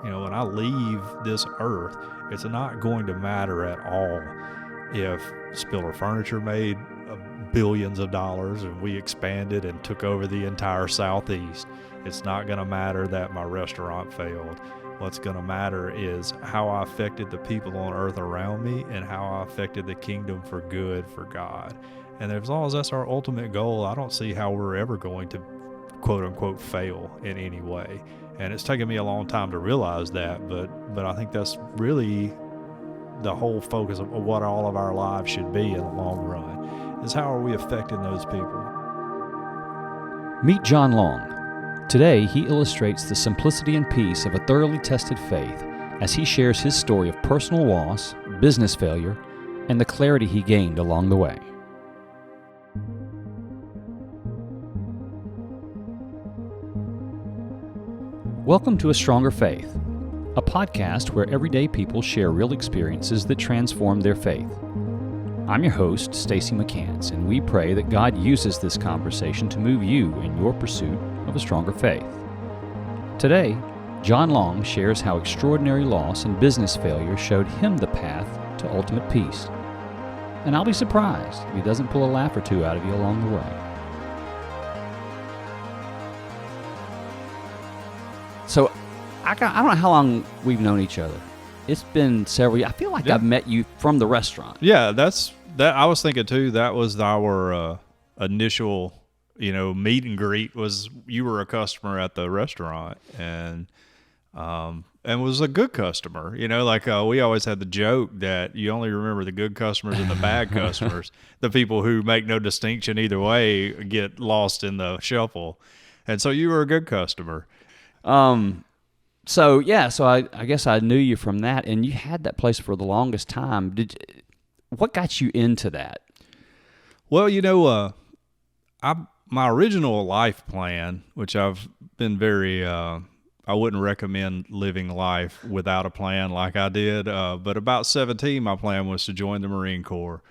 When I leave this earth, it's not going to matter at all if Spiller Furniture made billions of dollars and we expanded and took over the entire Southeast. It's not going to matter that my restaurant failed. What's going to matter is how I affected the people on earth around me and how I affected the kingdom for good for God. And as long as that's our ultimate goal, I don't see how we're ever going to quote unquote fail in any way. And it's taken me a long time to realize that, but I think that's really the whole focus of what all of our lives should be in the long run, is how are we affecting those people. Meet John Long. Today, he illustrates the simplicity and peace of a thoroughly tested faith as he shares his story of personal loss, business failure, and the clarity he gained along the way. Welcome to A Stronger Faith, a podcast where everyday people share real experiences that transform their faith. I'm your host, Stacy McCants, and we pray that God uses this conversation to move you in your pursuit of a stronger faith. Today, John Long shares how extraordinary loss and business failure showed him the path to ultimate peace. And I'll be surprised if he doesn't pull a laugh or two out of you along the way. So, I don't know how long we've known each other. It's been several years. I feel like I've met you from the restaurant. Yeah, that. I was thinking too. That was our initial, meet and greet. Was you were a customer at the restaurant and was a good customer. We always had the joke that you only remember the good customers and the bad customers. The people who make no distinction either way get lost in the shuffle. And so you were a good customer. So I guess I knew you from that, and you had that place for the longest time. What got you into that? Well, my original life plan, which I've been very, I wouldn't recommend living life without a plan like I did. But about 17, my plan was to join the Marine Corps,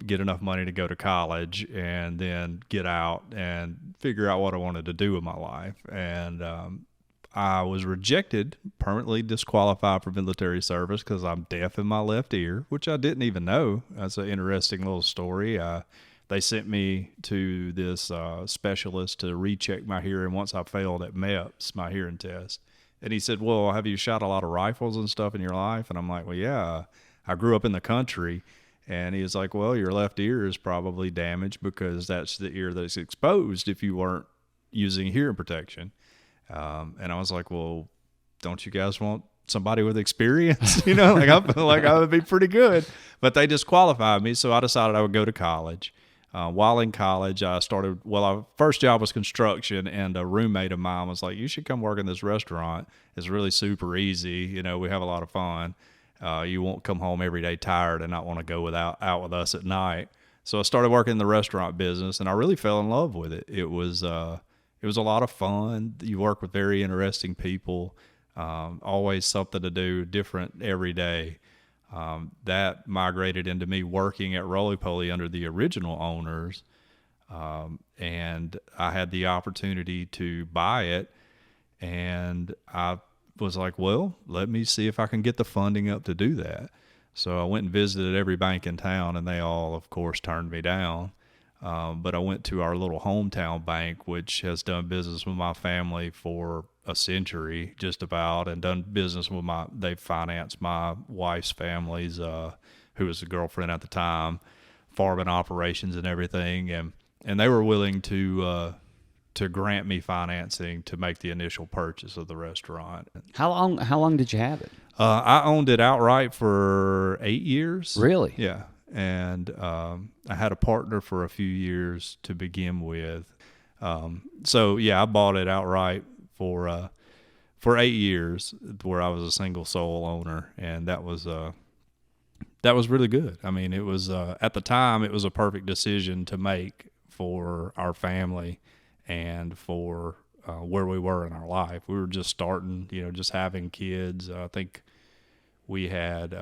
get enough money to go to college, and then get out and figure out what I wanted to do with my life. And I was rejected, permanently disqualified for military service because I'm deaf in my left ear, which I didn't even know. That's an interesting little story. They sent me to this specialist to recheck my hearing once I failed at MEPS, my hearing test. And he said, well, have you shot a lot of rifles and stuff in your life? And I'm like, well, yeah, I grew up in the country. And he was like, well, your left ear is probably damaged because that's the ear that's exposed if you weren't using hearing protection. And I was like, well, don't you guys want somebody with experience? I feel like I would be pretty good. But they disqualified me, so I decided I would go to college. While in college, I started, our first job was construction, and a roommate of mine was like, you should come work in this restaurant. It's really super easy. We have a lot of fun. You won't come home every day tired and not want to go out with us at night. So I started working in the restaurant business, and I really fell in love with it. It was a lot of fun. You work with very interesting people, always something to do, different every day. That migrated into me working at Roly Poly under the original owners, and I had the opportunity to buy it, and I was like, well, let me see if I can get the funding up to do that. So I went and visited every bank in town, and they all, of course, turned me down. But I went to our little hometown bank, which has done business with my family for a century, just about, and done business with they financed my wife's family's, who was a girlfriend at the time, farming operations and everything. And they were willing to grant me financing to make the initial purchase of the restaurant. How long did you have it? I owned it outright for 8 years. Really? Yeah. And I had a partner for a few years to begin with. I bought it outright for 8 years, where I was a single sole owner, and that was really good. I mean, it was at the time it was a perfect decision to make for our family and for where we were in our life. We were just starting, just having kids. I think we had,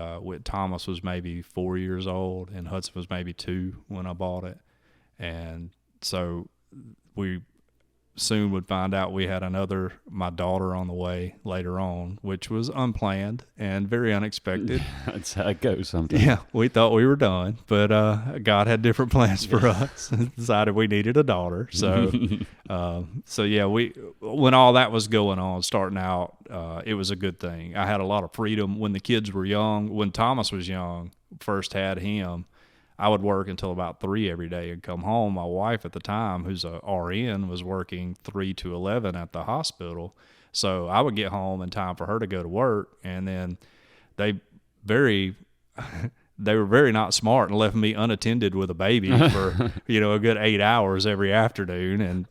Thomas was maybe 4 years old and Hudson was maybe 2 when I bought it. And so soon would find out we had my daughter on the way later on, which was unplanned and very unexpected. That's how it goes sometimes. Yeah, we thought we were done, but God had different plans for us and decided we needed a daughter. So, when all that was going on, starting out, it was a good thing. I had a lot of freedom when the kids were young. When Thomas was young, first had him, I would work until about 3 every day and come home. My wife at the time, who's a RN, was working 3 to 11 at the hospital. So I would get home in time for her to go to work. And then they were very not smart and left me unattended with a baby for, a good 8 hours every afternoon. And,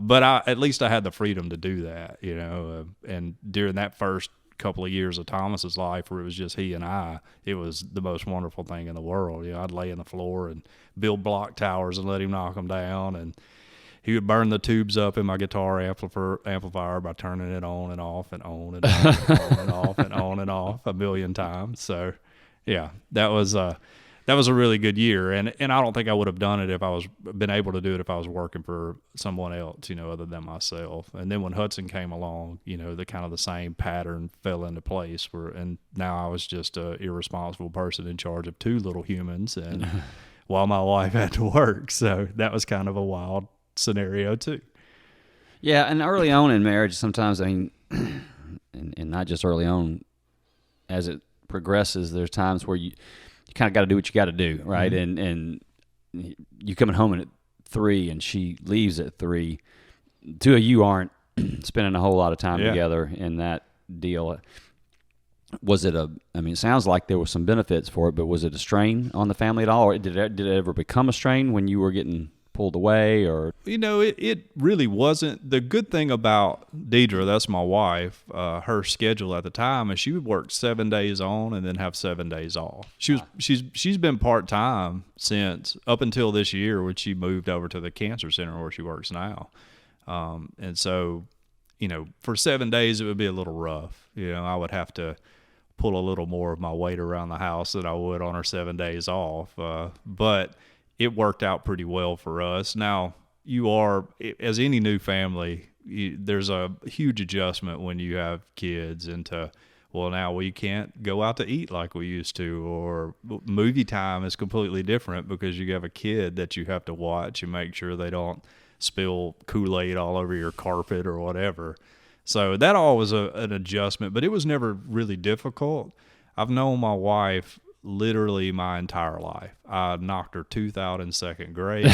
but at least I had the freedom to do that, and during that first couple of years of Thomas's life where it was just he and I, it was the most wonderful thing in the world. I'd lay on the floor and build block towers and let him knock them down, and he would burn the tubes up in my guitar amplifier by turning it on and off and on and on and on and off and on and off a million times. So yeah, that was a really good year, and I don't think I would have done it if I was been able to do it if I was working for someone else, other than myself. And then when Hudson came along, the kind of the same pattern fell into place and now I was just a irresponsible person in charge of 2 little humans, and while my wife had to work. So that was kind of a wild scenario too. Yeah, and early on in marriage, sometimes, and not just early on, as it progresses, there's times where you kind of got to do what you got to do, right? Mm-hmm. And you coming home at 3 and she leaves at 3. 2 of you aren't spending a whole lot of time together in that deal. Was it it sounds like there were some benefits for it, but was it a strain on the family at all? Or did it ever become a strain when you were getting pulled away? Or it really wasn't. The good thing about Deidre, that's my wife, her schedule at the time is she would work 7 days on and then have 7 days off. She's been part-time since up until this year when she moved over to the cancer center where she works now. And so for 7 days it would be a little rough. I would have to pull a little more of my weight around the house than I would on her 7 days off, but it worked out pretty well for us. Now, as any new family, there's a huge adjustment when you have kids into, well, now we can't go out to eat like we used to, or movie time is completely different because you have a kid that you have to watch and make sure they don't spill Kool-Aid all over your carpet or whatever. So that all was an adjustment, but it was never really difficult. I've known my wife literally my entire life. I knocked her tooth out in second grade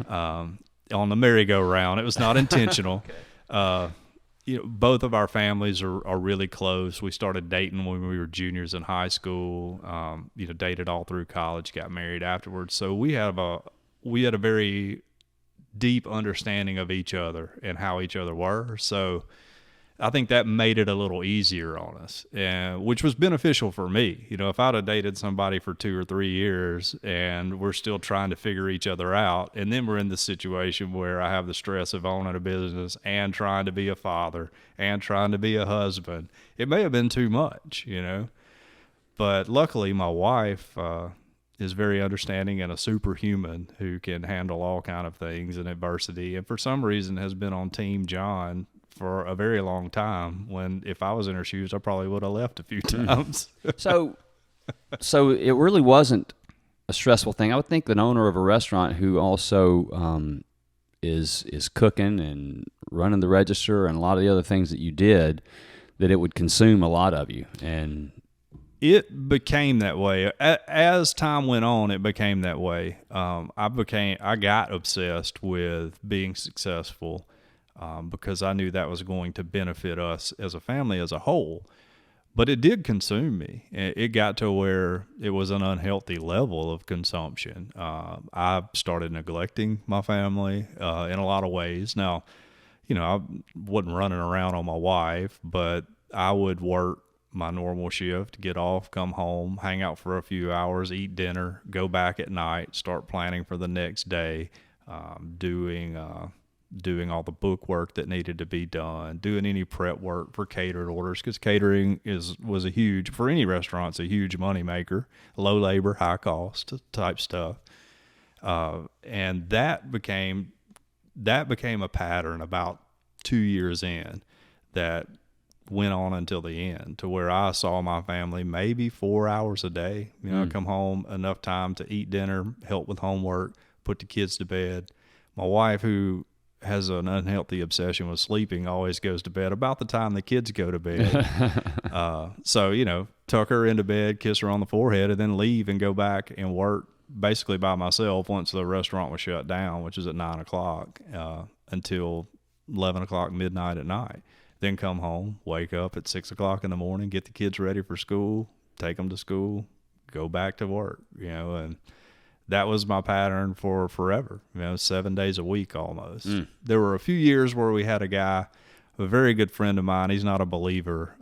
on the merry-go-round. It was not intentional. Okay. Both of our families are really close. We started dating when we were juniors in high school. Dated all through college, got married afterwards. So we had a very deep understanding of each other and how each other were. So I think that made it a little easier on us, which was beneficial for me. If I'd have dated somebody for 2 or 3 years and we're still trying to figure each other out, and then we're in the situation where I have the stress of owning a business and trying to be a father and trying to be a husband, it may have been too much, But luckily, my wife is very understanding and a superhuman who can handle all kind of things and adversity, and for some reason has been on Team John for a very long time, when if I was in her shoes, I probably would have left a few times. So it really wasn't a stressful thing. I would think an owner of a restaurant who also is cooking and running the register and a lot of the other things that you did, that it would consume a lot of you. And it became that way. As time went on, it became that way. I got obsessed with being successful, because I knew that was going to benefit us as a family as a whole. But it did consume me. It got to where it was an unhealthy level of consumption. I started neglecting my family in a lot of ways. Now, I wasn't running around on my wife, but I would work my normal shift, get off, come home, hang out for a few hours, eat dinner, go back at night, start planning for the next day, doing all the book work that needed to be done, doing any prep work for catered orders, because catering was a huge, for any restaurant, it's a huge money maker, low labor, high cost type stuff. And that became that became a pattern about 2 years in that went on until the end, to where I saw my family maybe 4 hours a day. I come home enough time to eat dinner, help with homework, put the kids to bed. My wife, who has an unhealthy obsession with sleeping, always goes to bed about the time the kids go to bed. So, tuck her into bed, kiss her on the forehead, and then leave and go back and work basically by myself once the restaurant was shut down, which is at 9 o'clock, until 11 o'clock midnight at night. Then come home, wake up at 6 o'clock in the morning, get the kids ready for school, take them to school, go back to work, and that was my pattern for forever, 7 days a week almost. There were a few years where we had a guy, a very good friend of mine. He's not a believer.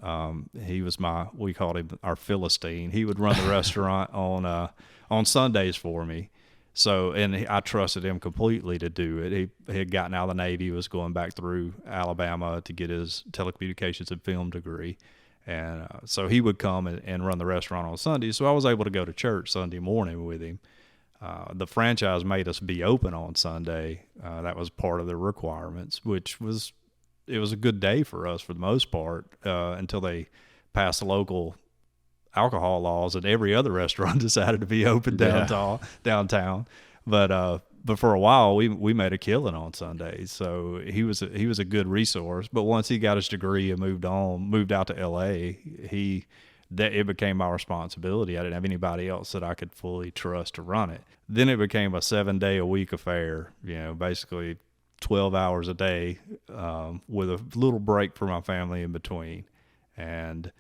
He was we called him our Philistine. He would run the restaurant on Sundays for me. So, and I trusted him completely to do it. He had gotten out of the Navy, was going back through Alabama to get his telecommunications and film degree. And so he would come and run the restaurant on Sundays. So I was able to go to church Sunday morning with him. The franchise made us be open on Sunday. That was part of the requirements, it was a good day for us for the most part, until they passed the local alcohol laws and every other restaurant decided to be open downtown. But for a while we made a killing on Sundays. So he was a good resource. But once he got his degree and moved out to LA, it became my responsibility. I didn't have anybody else that I could fully trust to run it. Then it became a 7-day-a-week affair, basically 12 hours a day, with a little break for my family in between. And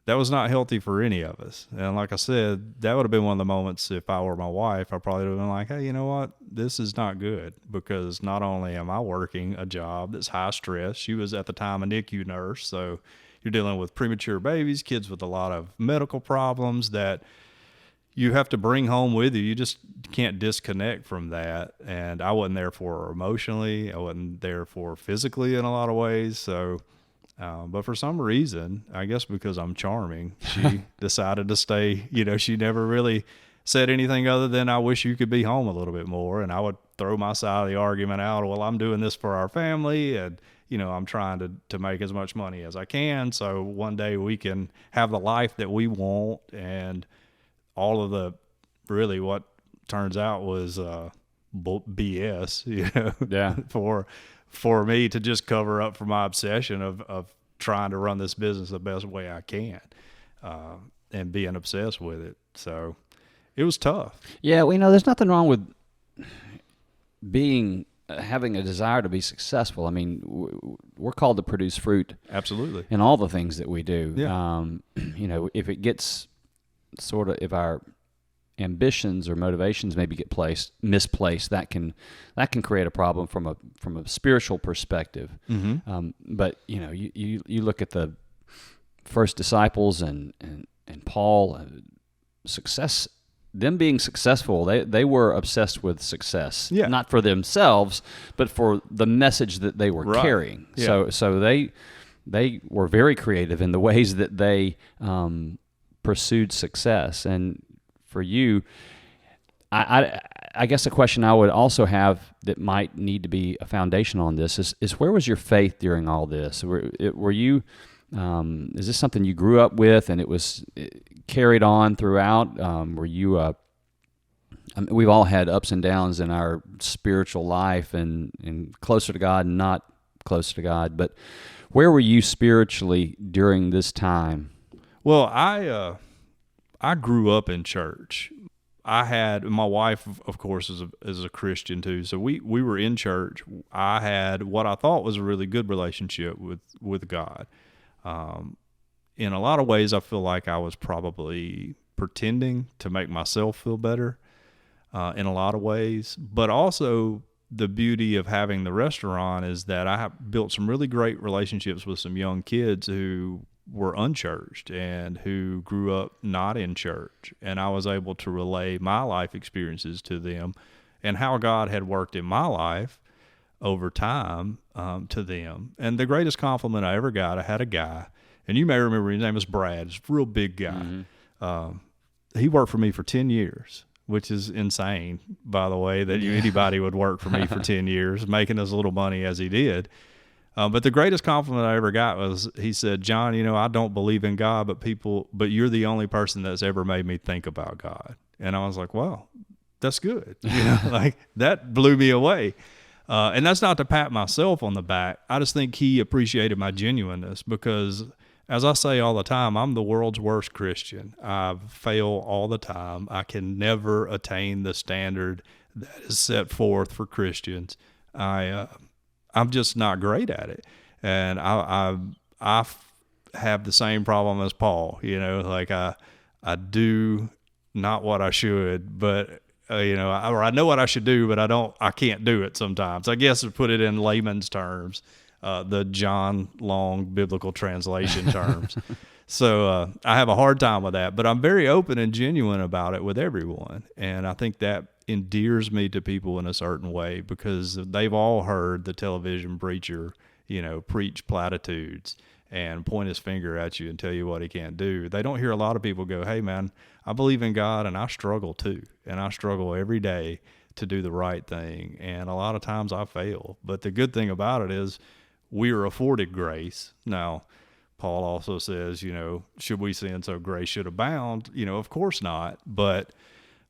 that was not healthy for any of us. And like I said, that would have been one of the moments, if I were my wife, I probably would have been like, hey, you know what? This is not good, because not only am I working a job that's high stress, she was at the time a NICU nurse, so you're dealing with premature babies, kids with a lot of medical problems that you have to bring home with you. You just can't disconnect from that. And I wasn't there for her emotionally. I wasn't there for her physically in a lot of ways. So, but for some reason, I guess because I'm charming, she decided to stay. She never really said anything other than, I wish you could be home a little bit more. And I would throw my side of the argument out. Well, I'm doing this for our family, and I'm trying to make as much money as I can, so one day we can have the life that we want. And all of really what turns out was BS, Yeah. for me to just cover up for my obsession of trying to run this business the best way I can, and being obsessed with it. So it was tough. Yeah, there's nothing wrong with having a desire to be successful. I mean, we're called to produce fruit. Absolutely. In all the things that we do. Yeah. If it gets if our ambitions or motivations maybe get misplaced, that can create a problem from a spiritual perspective. Mm-hmm. But you look at the first disciples and Paul, success. Them being successful, they were obsessed with success, not for themselves, but for the message that they were carrying. Yeah. So they were very creative in the ways that they pursued success. And for you, I guess a question I would also have that might need to be a foundation on this is where was your faith during all this? Were you is this something you grew up with and it was carried on throughout? Were you we've all had ups and downs in our spiritual life and closer to God and not closer to God, but where were you spiritually during this time? Well, I grew up in church. I had my wife, of course, is a Christian too. So we were in church. I had what I thought was a really good relationship with God. In a lot of ways, I feel like I was probably pretending to make myself feel better, in a lot of ways. But also, the beauty of having the restaurant is that I have built some really great relationships with some young kids who were unchurched and who grew up not in church. And I was able to relay my life experiences to them and how God had worked in my life over time, to them. And the greatest compliment I ever got, I had a guy, and you may remember his name was Brad. He's a real big guy. Mm-hmm. He worked for me for 10 years. which is insane, by the way, that anybody would work for me for 10 years, making as little money as he did. But the greatest compliment I ever got was, he said, John, I don't believe in God, but you're the only person that's ever made me think about God. And I was like, well, that's good. Like that blew me away. And that's not to pat myself on the back. I just think he appreciated my genuineness because, as I say all the time, I'm the world's worst Christian. I fail all the time. I can never attain the standard that is set forth for Christians. I'm just not great at it. And I have the same problem as Paul, like I do not what I should, but I know what I should do, but I can't do it sometimes. I guess to put it in layman's terms, the John Long biblical translation terms. So I have a hard time with that, but I'm very open and genuine about it with everyone. And I think that endears me to people in a certain way because they've all heard the television preacher, preach platitudes and point his finger at you and tell you what he can't do. They don't hear a lot of people go, hey man, I believe in God and I struggle too. And I struggle every day to do the right thing. And a lot of times I fail. But the good thing about it is we are afforded grace. Now, Paul also says, should we sin so grace should abound? Of course not. But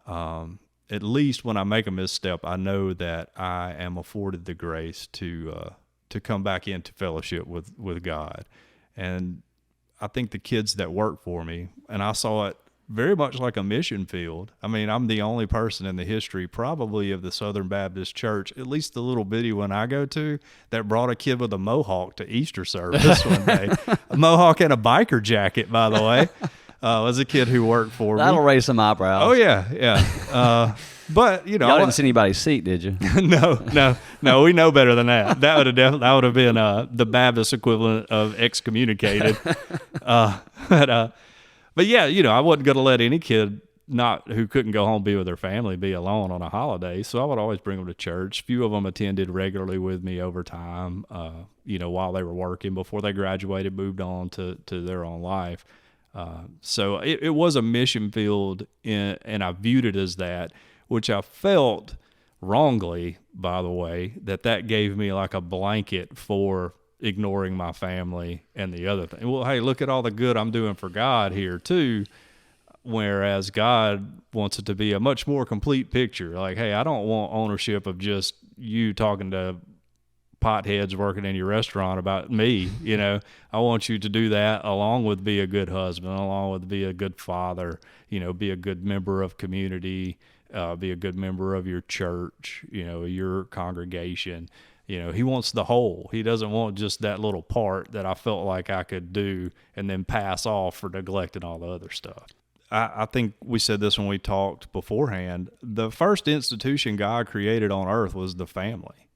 at least when I make a misstep, I know that I am afforded the grace to come back into fellowship with God. And I think the kids that work for me, and I saw it very much like a mission field. I mean, I'm the only person in the history probably of the Southern Baptist Church, at least the little bitty one I go to, that brought a kid with a mohawk to Easter service one day. A mohawk and a biker jacket, by the way. Was a kid who worked for me. That'll raise some eyebrows. Oh, yeah. But, y'all didn't see anybody's seat, did you? No, we know better than that. That would have been the Baptist equivalent of excommunicated. But yeah, I wasn't going to let any kid who couldn't go home be with their family be alone on a holiday. So I would always bring them to church. Few of them attended regularly with me over time, while they were working before they graduated, moved on to their own life. So it was a mission field, and I viewed it as that, which I felt wrongly, by the way, that gave me like a blanket for ignoring my family and the other thing. Well, hey, look at all the good I'm doing for God here too, whereas God wants it to be a much more complete picture. Like, hey, I don't want ownership of just you talking to potheads working in your restaurant about me. I want you to do that along with be a good husband, along with be a good father, be a good member of community, be a good member of your church, your congregation. He wants the whole. He doesn't want just that little part that I felt like I could do and then pass off for neglecting all the other stuff. I think we said this when we talked beforehand. The first institution God created on earth was the family.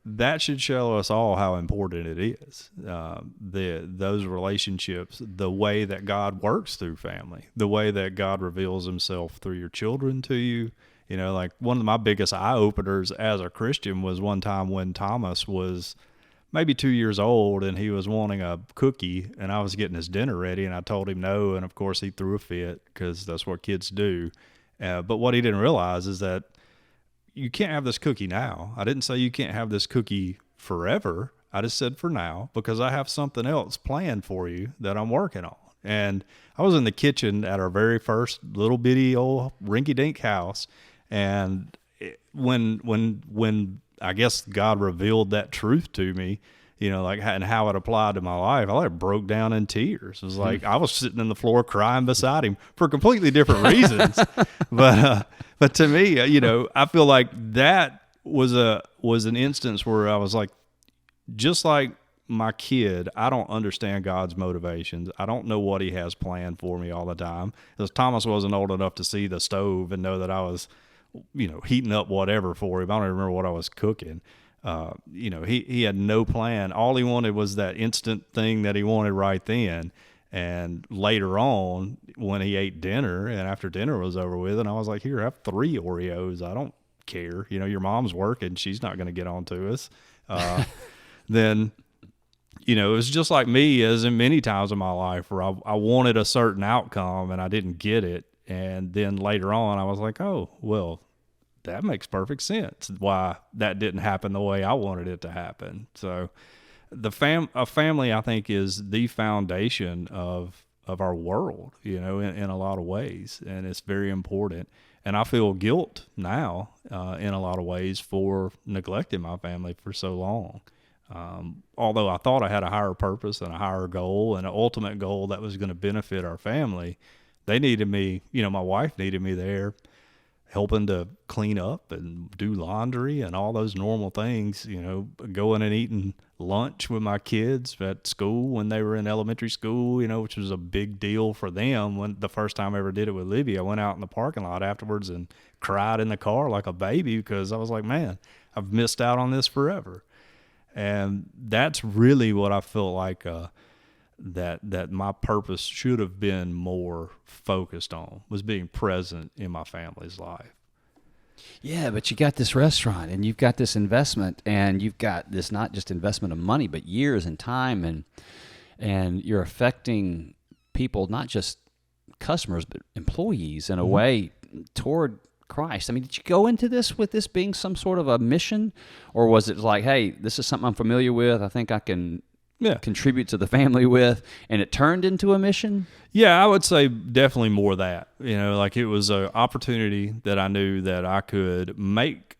That should show us all how important it is. Those relationships, the way that God works through family, the way that God reveals himself through your children to you. Like one of my biggest eye openers as a Christian was one time when Thomas was maybe 2 years old and he was wanting a cookie and I was getting his dinner ready and I told him no. And of course he threw a fit because that's what kids do. But what he didn't realize is that you can't have this cookie now. I didn't say you can't have this cookie forever. I just said for now, because I have something else planned for you that I'm working on. And I was in the kitchen at our very first little bitty old rinky-dink house. And when I guess God revealed that truth to me, and how it applied to my life, I broke down in tears. It was like I was sitting on the floor crying beside him for completely different reasons. But to me, I feel like that was an instance where I was like, just like my kid, I don't understand God's motivations. I don't know what he has planned for me all the time. Because Thomas wasn't old enough to see the stove and know that I was, heating up whatever for him. I don't even remember what I was cooking. He had no plan. All he wanted was that instant thing that he wanted right then. And later on, when he ate dinner and after dinner was over with, and I was like, here, have 3 Oreos. I don't care. Your mom's working. She's not going to get on to us. Then, it was just like me, as in many times in my life where I wanted a certain outcome and I didn't get it. And then later on, I was like, oh, well, that makes perfect sense why that didn't happen the way I wanted it to happen. So a family, I think, is the foundation of our world, in a lot of ways, and it's very important. And I feel guilt now, in a lot of ways, for neglecting my family for so long. Although I thought I had a higher purpose and a higher goal and an ultimate goal that was going to benefit our family, they needed me. My wife needed me there, helping to clean up and do laundry and all those normal things, going and eating lunch with my kids at school when they were in elementary school, which was a big deal for them. When the first time I ever did it with Libby, I went out in the parking lot afterwards and cried in the car like a baby because I was like, man, I've missed out on this forever. And that's really what I felt like, that my purpose should have been more focused on, was being present in my family's life. Yeah, but you got this restaurant and you've got this investment and you've got this not just investment of money, but years and time, and you're affecting people, not just customers, but employees in a way toward Christ. I mean, did you go into this with this being some sort of a mission, or was it like, hey, this is something I'm familiar with, I think I can contribute to the family with, and it turned into a mission? Yeah, I would say definitely more that. Like it was an opportunity that I knew that I could make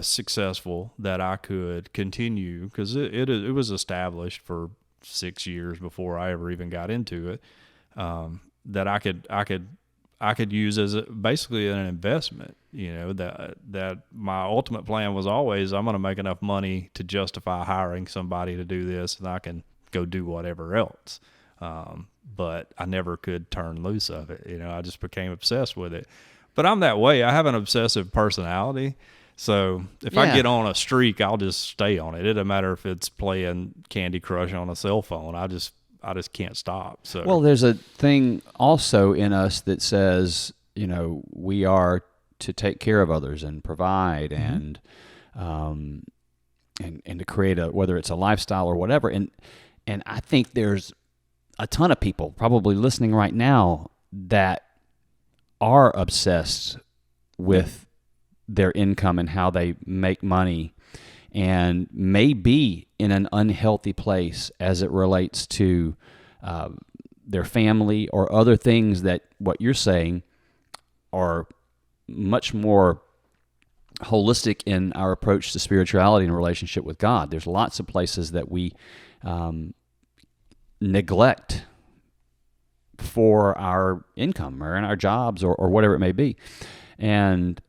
successful, that I could continue, because it was established for 6 years before I ever even got into it, that I could use as basically an investment. That my ultimate plan was always, I'm going to make enough money to justify hiring somebody to do this, and I can go do whatever else. But I never could turn loose of it. I just became obsessed with it. But I'm that way. I have an obsessive personality. So if I get on a streak, I'll just stay on it. It doesn't matter if it's playing Candy Crush on a cell phone. I just can't stop. So, well, there's a thing also in us that says, we are to take care of others and provide and to create whether it's a lifestyle or whatever. And I think there's a ton of people probably listening right now that are obsessed with their income and how they make money, and may be in an unhealthy place as it relates to their family or other things that, what you're saying, are much more holistic in our approach to spirituality and relationship with God. There's lots of places that we neglect for our income or in our jobs or whatever it may be. And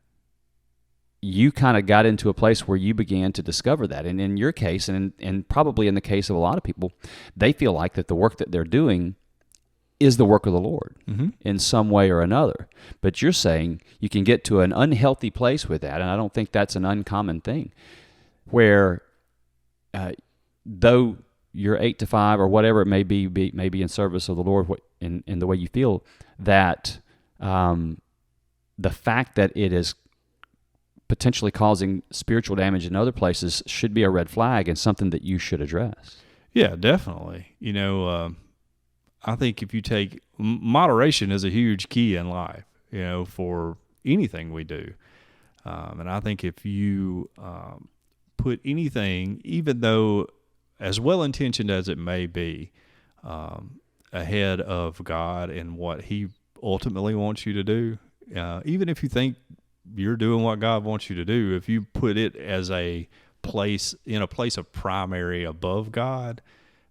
you kind of got into a place where you began to discover that. And in your case, and probably in the case of a lot of people, they feel like that the work that they're doing is the work of the Lord in some way or another. But you're saying you can get to an unhealthy place with that, and I don't think that's an uncommon thing, where though you're 8 to 5 or whatever it may be in service of the Lord in the way you feel, that the fact that it is potentially causing spiritual damage in other places should be a red flag and something that you should address. Yeah, definitely. I think if you take moderation is a huge key in life, for anything we do. And I think if you put anything, even though as well-intentioned as it may be, ahead of God and what He ultimately wants you to do, even if you think you're doing what God wants you to do, if you put it as a place of primary above God,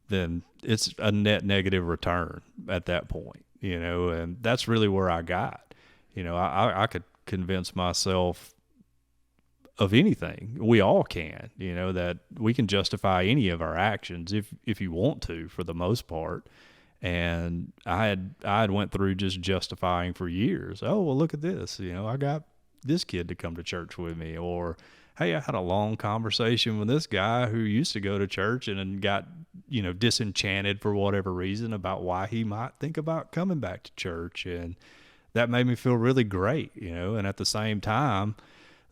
then it's a net negative return at that point, and that's really where I got. I could convince myself of anything. We all can, that we can justify any of our actions if you want to, for the most part. And I had went through just justifying for years. Oh, well, look at this. I got this kid to come to church with me, or hey, I had a long conversation with this guy who used to go to church and then got, disenchanted for whatever reason about why he might think about coming back to church. And that made me feel really great, and at the same time,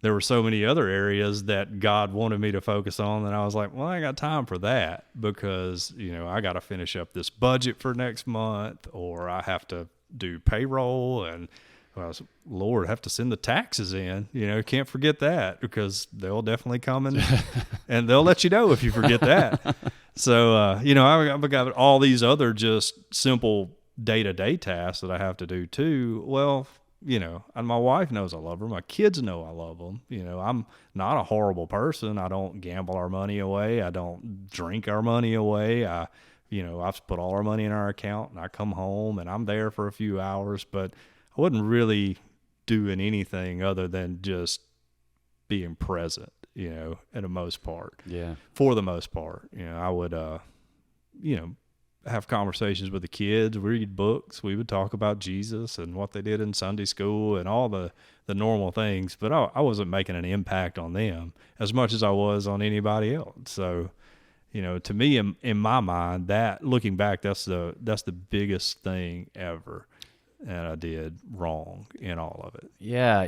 there were so many other areas that God wanted me to focus on that I was like, well, I ain't got time for that because, I got to finish up this budget for next month, or I have to do payroll, and well, Lord, have to send the taxes in. Can't forget that, because they'll definitely come and they'll let you know if you forget that. So, I've got all these other just simple day-to-day tasks that I have to do too. Well, and my wife knows I love her. My kids know I love them. I'm not a horrible person. I don't gamble our money away. I don't drink our money away. I've put all our money in our account, and I come home and I'm there for a few hours, but I wasn't really doing anything other than just being present, at the most part. Yeah. For the most part, I would, have conversations with the kids, read books. We would talk about Jesus and what they did in Sunday school and all the normal things, but I wasn't making an impact on them as much as I was on anybody else. So, to me, in my mind, that looking back, that's the biggest thing ever that I did wrong in all of it. Yeah.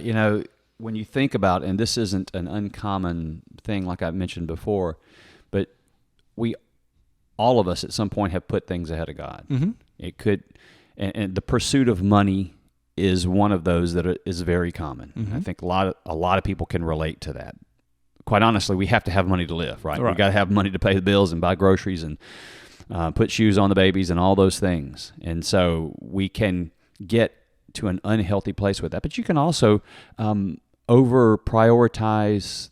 When you think about, and this isn't an uncommon thing like I mentioned before, but all of us at some point have put things ahead of God. Mm-hmm. It could, and the pursuit of money is one of those that is very common. Mm-hmm. I think a lot of people can relate to that. Quite honestly, we have to have money to live, right? We got to have money to pay the bills and buy groceries and put shoes on the babies and all those things. And so we can get to an unhealthy place with that. But you can also over prioritize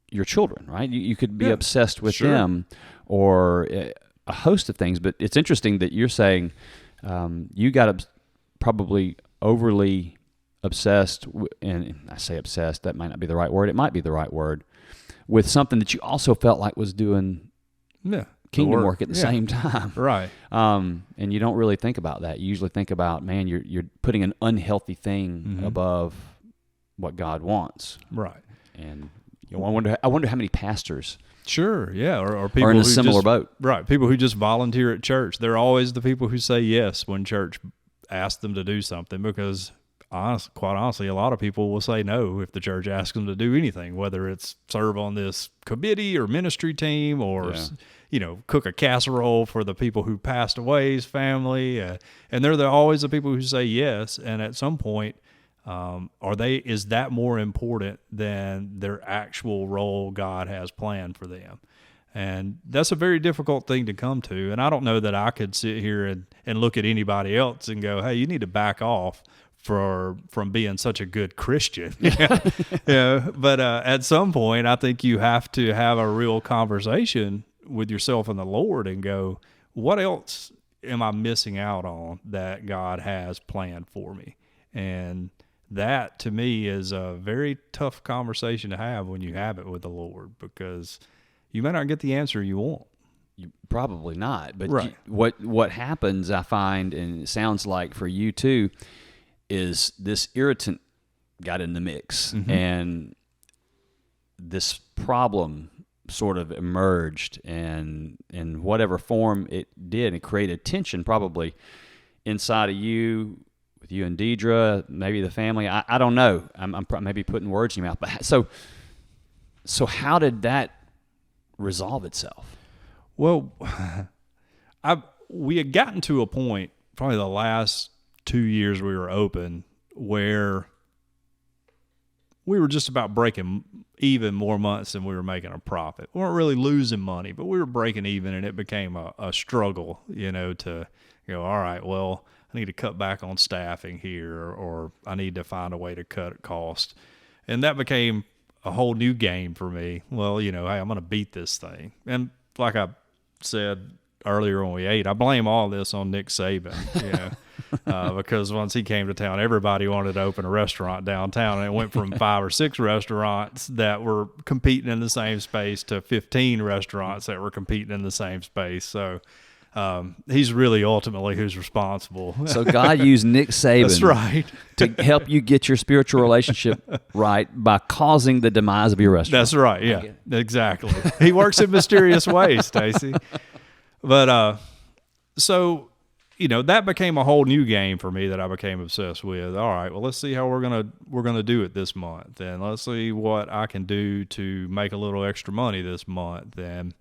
your children, right? You could be obsessed with them, or a host of things. But it's interesting that you're saying you got probably overly obsessed, and I say obsessed, that might not be the right word. It might be the right word, with something that you also felt like was doing kingdom work at the same time. Right. And you don't really think about that. You usually think about, man, you're putting an unhealthy thing above what God wants. Right. And I wonder how many pastors or people are in a who similar boat. Right. People who just volunteer at church. They're always the people who say yes when church asks them to do something, because quite honestly, a lot of people will say no if the church asks them to do anything, whether it's serve on this committee or ministry team, or cook a casserole for the people who passed away's family, and they're always the people who say yes. And at some point, is that more important than their actual role God has planned for them? And that's a very difficult thing to come to. And I don't know that I could sit here and look at anybody else and go, hey, you need to back off from being such a good Christian. But at some point, I think you have to have a real conversation with yourself and the Lord and go, what else am I missing out on that God has planned for me? And that, to me, is a very tough conversation to have when you have it with the Lord, because you may not get the answer you want. Probably not. But right. What happens, I find, and it sounds like for you too, is this irritant got in the mix, and this problem sort of emerged, and in whatever form it did, it created tension probably inside of you, with you and Deidre, maybe the family. I don't know. I'm maybe putting words in your mouth. But so how did that resolve itself? Well, we had gotten to a point, probably the last 2 years we were open, where we were just about breaking even more months than we were making a profit. We weren't really losing money, but we were breaking even, and it became a struggle, to go, all right, well, I need to cut back on staffing here, or I need to find a way to cut cost. And that became a whole new game for me. Well, hey, I'm going to beat this thing. And like I said earlier when we ate, I blame all this on Nick Saban, because once he came to town, everybody wanted to open a restaurant downtown, and it went from 5 or 6 restaurants that were competing in the same space to 15 restaurants that were competing in the same space. So he's really ultimately who's responsible. So God used Nick Saban That's right. to help you get your spiritual relationship right by causing the demise of your restaurant. That's right. Yeah, exactly. He works in mysterious ways, Stacy. But so, that became a whole new game for me that I became obsessed with. All right, well, let's see how we're gonna do it this month, and let's see what I can do to make a little extra money this month. And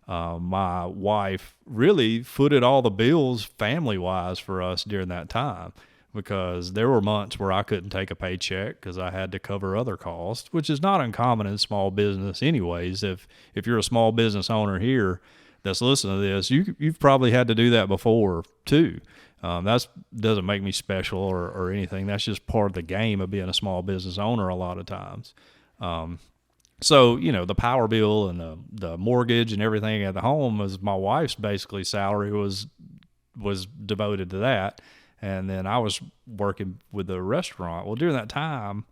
My wife really footed all the bills family-wise for us during that time, because there were months where I couldn't take a paycheck because I had to cover other costs, which is not uncommon in small business anyways. If you're a small business owner here that's listening to this, you've probably had to do that before too. That doesn't make me special or anything. That's just part of the game of being a small business owner a lot of times. So, the power bill and the mortgage and everything at the home was my wife's basically salary was devoted to that. And then I was working with the restaurant. Well, during that time,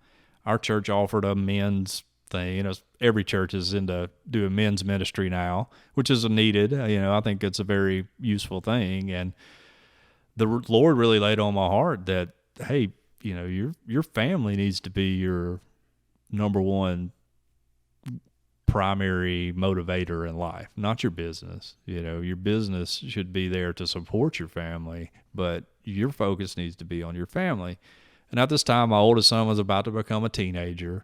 our church offered a men's thing. Every church is into doing men's ministry now, which is needed. I think it's a very useful thing. And the Lord really laid on my heart that, hey, your family needs to be your number one primary motivator in life, not your business. Your business should be there to support your family, but your focus needs to be on your family. And at this time, my oldest son was about to become a teenager.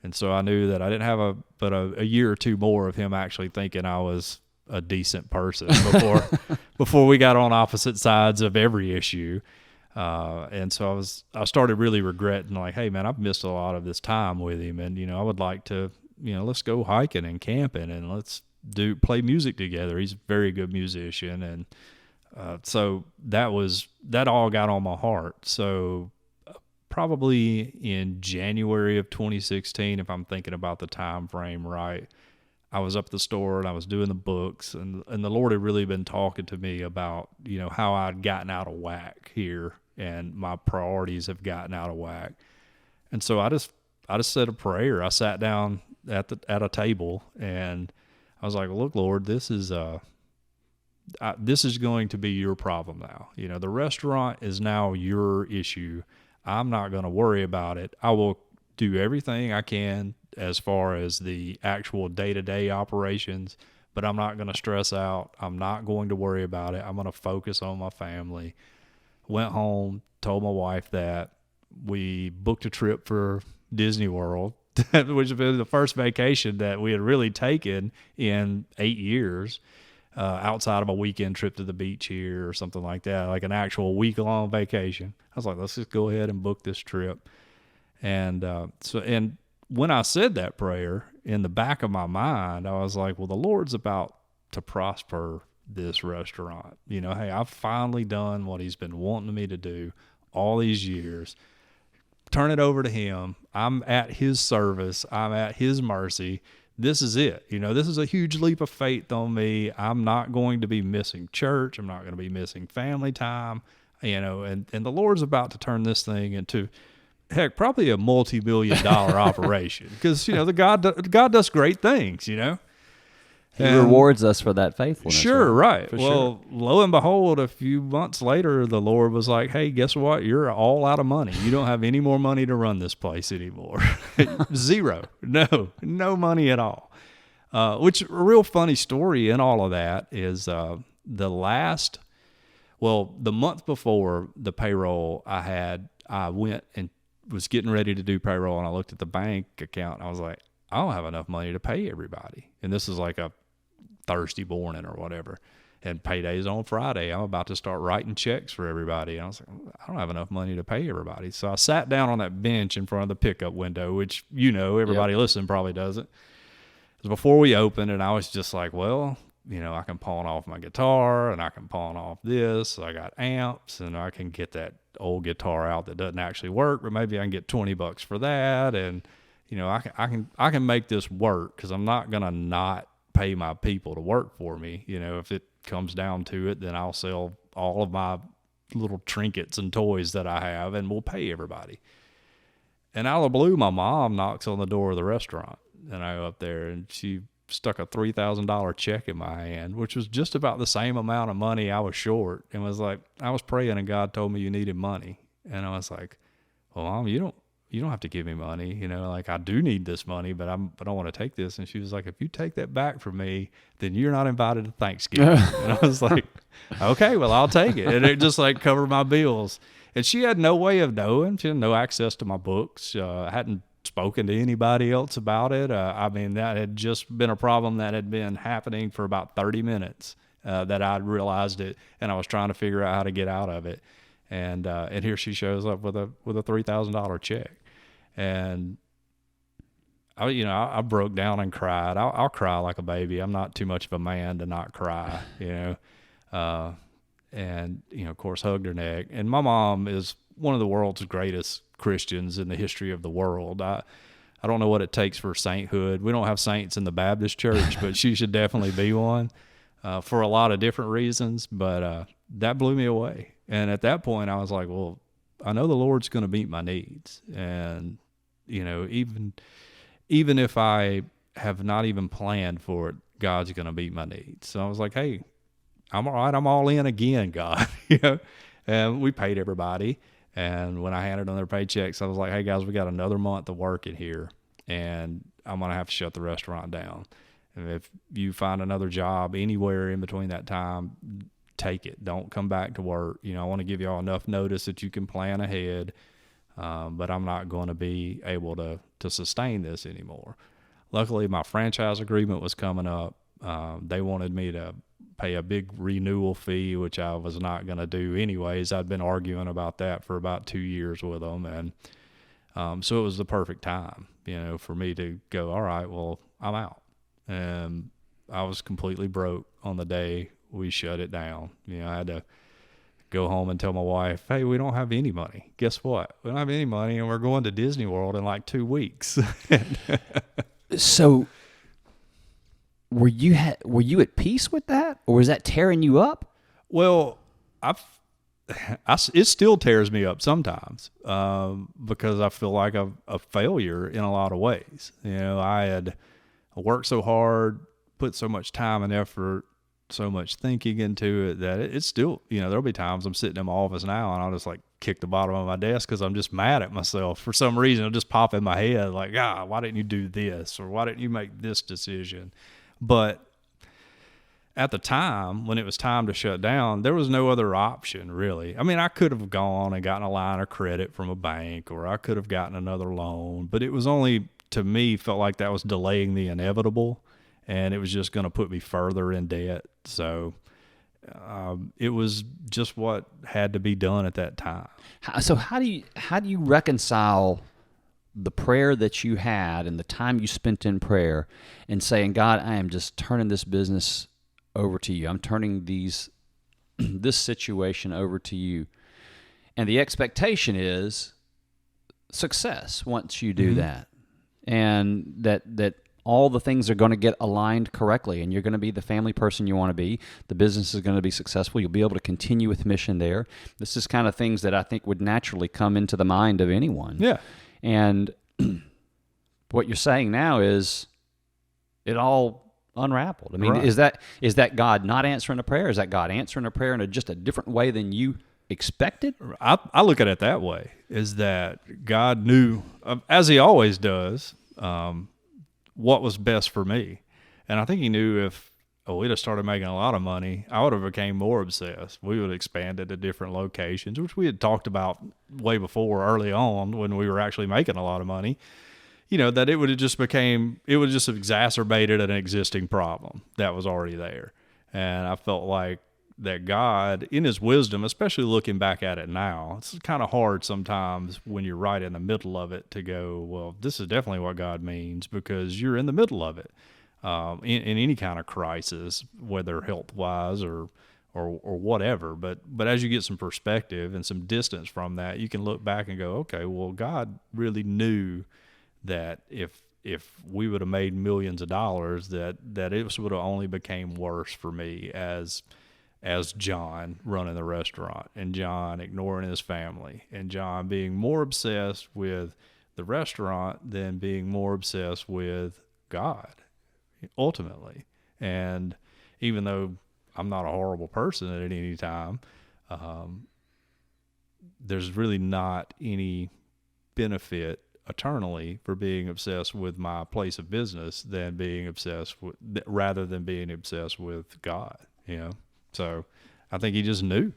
And so I knew that I didn't have but a year or two more of him actually thinking I was a decent person before we got on opposite sides of every issue. And so I started really regretting, like, hey man, I've missed a lot of this time with him. And, I would like to, let's go hiking and camping and let's play music together. He's a very good musician. And, so that all got on my heart. So probably in January of 2016, if I'm thinking about the time frame right, I was up at the store and I was doing the books, and the Lord had really been talking to me about, how I'd gotten out of whack here and my priorities have gotten out of whack. And so I just said a prayer. I sat down at a table and I was like, look, Lord, this is going to be your problem now. The restaurant is now your issue. I'm not going to worry about it. I will do everything I can as far as the actual day-to-day operations, but I'm not going to stress out. I'm not going to worry about it. I'm going to focus on my family. Went home, told my wife that. We booked a trip for Disney World, which had been the first vacation that we had really taken in 8 years, outside of a weekend trip to the beach here or something like that, like an actual week-long vacation. I was like, let's just go ahead and book this trip. And and when I said that prayer, in the back of my mind, I was like, well, the Lord's about to prosper this restaurant. Hey, I've finally done what he's been wanting me to do all these years. Turn it over to him. I'm at his service. I'm at his mercy. This is it. This is a huge leap of faith on me. I'm not going to be missing church. I'm not going to be missing family time, and the Lord's about to turn this thing into, heck, probably a multi-million-dollar operation, because, the God does great things, He rewards us for that faithfulness. Sure, right. Well, lo and behold, a few months later, the Lord was like, hey, guess what? You're all out of money. You don't have any more money to run this place anymore. Zero. No money at all. Which, a real funny story in all of that is the month before the payroll I went and was getting ready to do payroll, and I looked at the bank account and I was like, I don't have enough money to pay everybody. And this is like a Thursday morning or whatever, and payday's on Friday. I'm about to start writing checks for everybody. And I was like, I don't have enough money to pay everybody. So I sat down on that bench in front of the pickup window, which, everybody listening probably doesn't. It was before we opened, and I was just like, well, I can pawn off my guitar and I can pawn off this. I got amps and I can get that old guitar out that doesn't actually work, but maybe I can get $20 for that. And, I can make this work, because I'm not going to not pay my people to work for me. If it comes down to it, then I'll sell all of my little trinkets and toys that I have and we'll pay everybody. And out of the blue, my mom knocks on the door of the restaurant, and I go up there and she stuck a $3,000 check in my hand, which was just about the same amount of money I was short, and was like, I was praying and God told me you needed money. And I was like, well, Mom, you don't have to give me money. I do need this money, but I don't want to take this. And she was like, if you take that back from me, then you're not invited to Thanksgiving. And I was like, okay, well, I'll take it. And it just covered my bills. And she had no way of knowing. She had no access to my books. I hadn't spoken to anybody else about it. I mean, that had just been a problem that had been happening for about 30 minutes that I'd realized it, and I was trying to figure out how to get out of it. And here she shows up with a $3,000 check, and I broke down and cried. I'll cry like a baby. I'm not too much of a man to not cry, and of course, hugged her neck. And my mom is one of the world's greatest Christians in the history of the world. I don't know what it takes for sainthood. We don't have saints in the Baptist church, but she should definitely be one for a lot of different reasons. But that blew me away. And at that point, I was like, well, I know the Lord's going to meet my needs. And, even if I have not even planned for it, God's going to meet my needs. So I was like, hey, I'm all right. I'm all in again, God. And we paid everybody. And when I handed them their paychecks, I was like, hey, guys, we got another month of work in here, and I'm going to have to shut the restaurant down. And if you find another job anywhere in between that time, take it. Don't come back to work. I want to give y'all enough notice that you can plan ahead, but I'm not going to be able to sustain this anymore. Luckily, my franchise agreement was coming up. They wanted me to pay a big renewal fee, which I was not going to do anyways. I'd been arguing about that for about 2 years with them. And so it was the perfect time, for me to go, all right, well, I'm out. And I was completely broke on the day we shut it down. I had to go home and tell my wife, hey, we don't have any money. Guess what? We don't have any money, and we're going to Disney World in like 2 weeks. So were you at peace with that, or was that tearing you up? Well, it still tears me up sometimes because I feel like I'm a failure in a lot of ways. I worked so hard, put so much time and effort, so much thinking into it that it's still, there'll be times I'm sitting in my office now and I'll just like kick the bottom of my desk because I'm just mad at myself. For some reason, it'll just pop in my head like, why didn't you do this? Or why didn't you make this decision? But at the time, when it was time to shut down, there was no other option, really. I mean, I could have gone and gotten a line of credit from a bank, or I could have gotten another loan, but it was only, to me, felt like that was delaying the inevitable, and it was just going to put me further in debt. So it was just what had to be done at that time. So how do you reconcile the prayer that you had and the time you spent in prayer and saying, God, I am just turning this business over to you. I'm turning this situation over to you. And the expectation is success once you do that. And that all the things are going to get aligned correctly, and you're going to be the family person you want to be. The business is going to be successful. You'll be able to continue with mission there. This is kind of things that I think would naturally come into the mind of anyone. Yeah. And what you're saying now is it all unraveled. I mean, Right. is that God not answering a prayer? Is that God answering a prayer in just a different way than you expected? I look at it that way, is that God knew, as he always does, what was best for me. And I think he knew if we'd have started making a lot of money, I would have became more obsessed. We would have expanded to different locations, which we had talked about way before, early on, when we were actually making a lot of money. That it would have just exacerbated an existing problem that was already there. And I felt like that God, in his wisdom, especially looking back at it now, it's kind of hard sometimes when you're right in the middle of it to go, well, this is definitely what God means, because you're in the middle of it. In any kind of crisis, whether health-wise or whatever. But as you get some perspective and some distance from that, you can look back and go, okay, well, God really knew that if we would have made millions of dollars, that it would have only became worse for me as John running the restaurant, and John ignoring his family, and John being more obsessed with the restaurant than being more obsessed with God, ultimately. And even though I'm not a horrible person at any time, there's really not any benefit eternally for being obsessed with my place of business rather than being obsessed with God, So I think he just knew.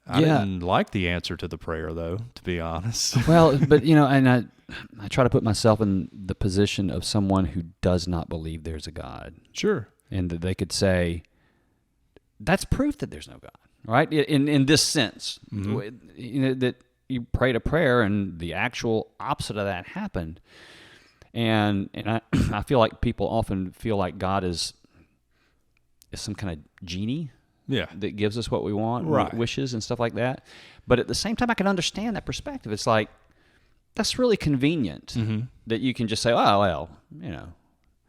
I didn't like the answer to the prayer, though, to be honest. Well, but and I try to put myself in the position of someone who does not believe there's a God. Sure. And that they could say, that's proof that there's no God, right? In this sense, that you prayed a prayer and the actual opposite of that happened. And I feel like people often feel like God is some kind of genie that gives us what we want, right. wishes and stuff like that. But at the same time, I can understand that perspective. It's like, that's really convenient that you can just say, oh, well,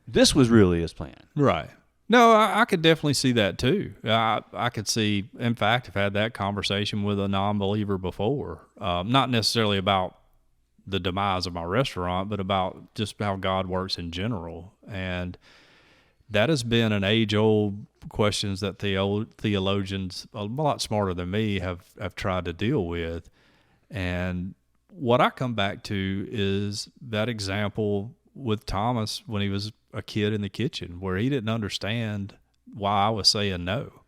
this was really his plan. Right. No, I could definitely see that too. I could see, in fact, I've had that conversation with a non-believer before. Not necessarily about the demise of my restaurant, but about just how God works in general. And that has been an age-old questions that theologians, a lot smarter than me, have tried to deal with. And what I come back to is that example with Thomas when he was a kid in the kitchen, where he didn't understand why I was saying no.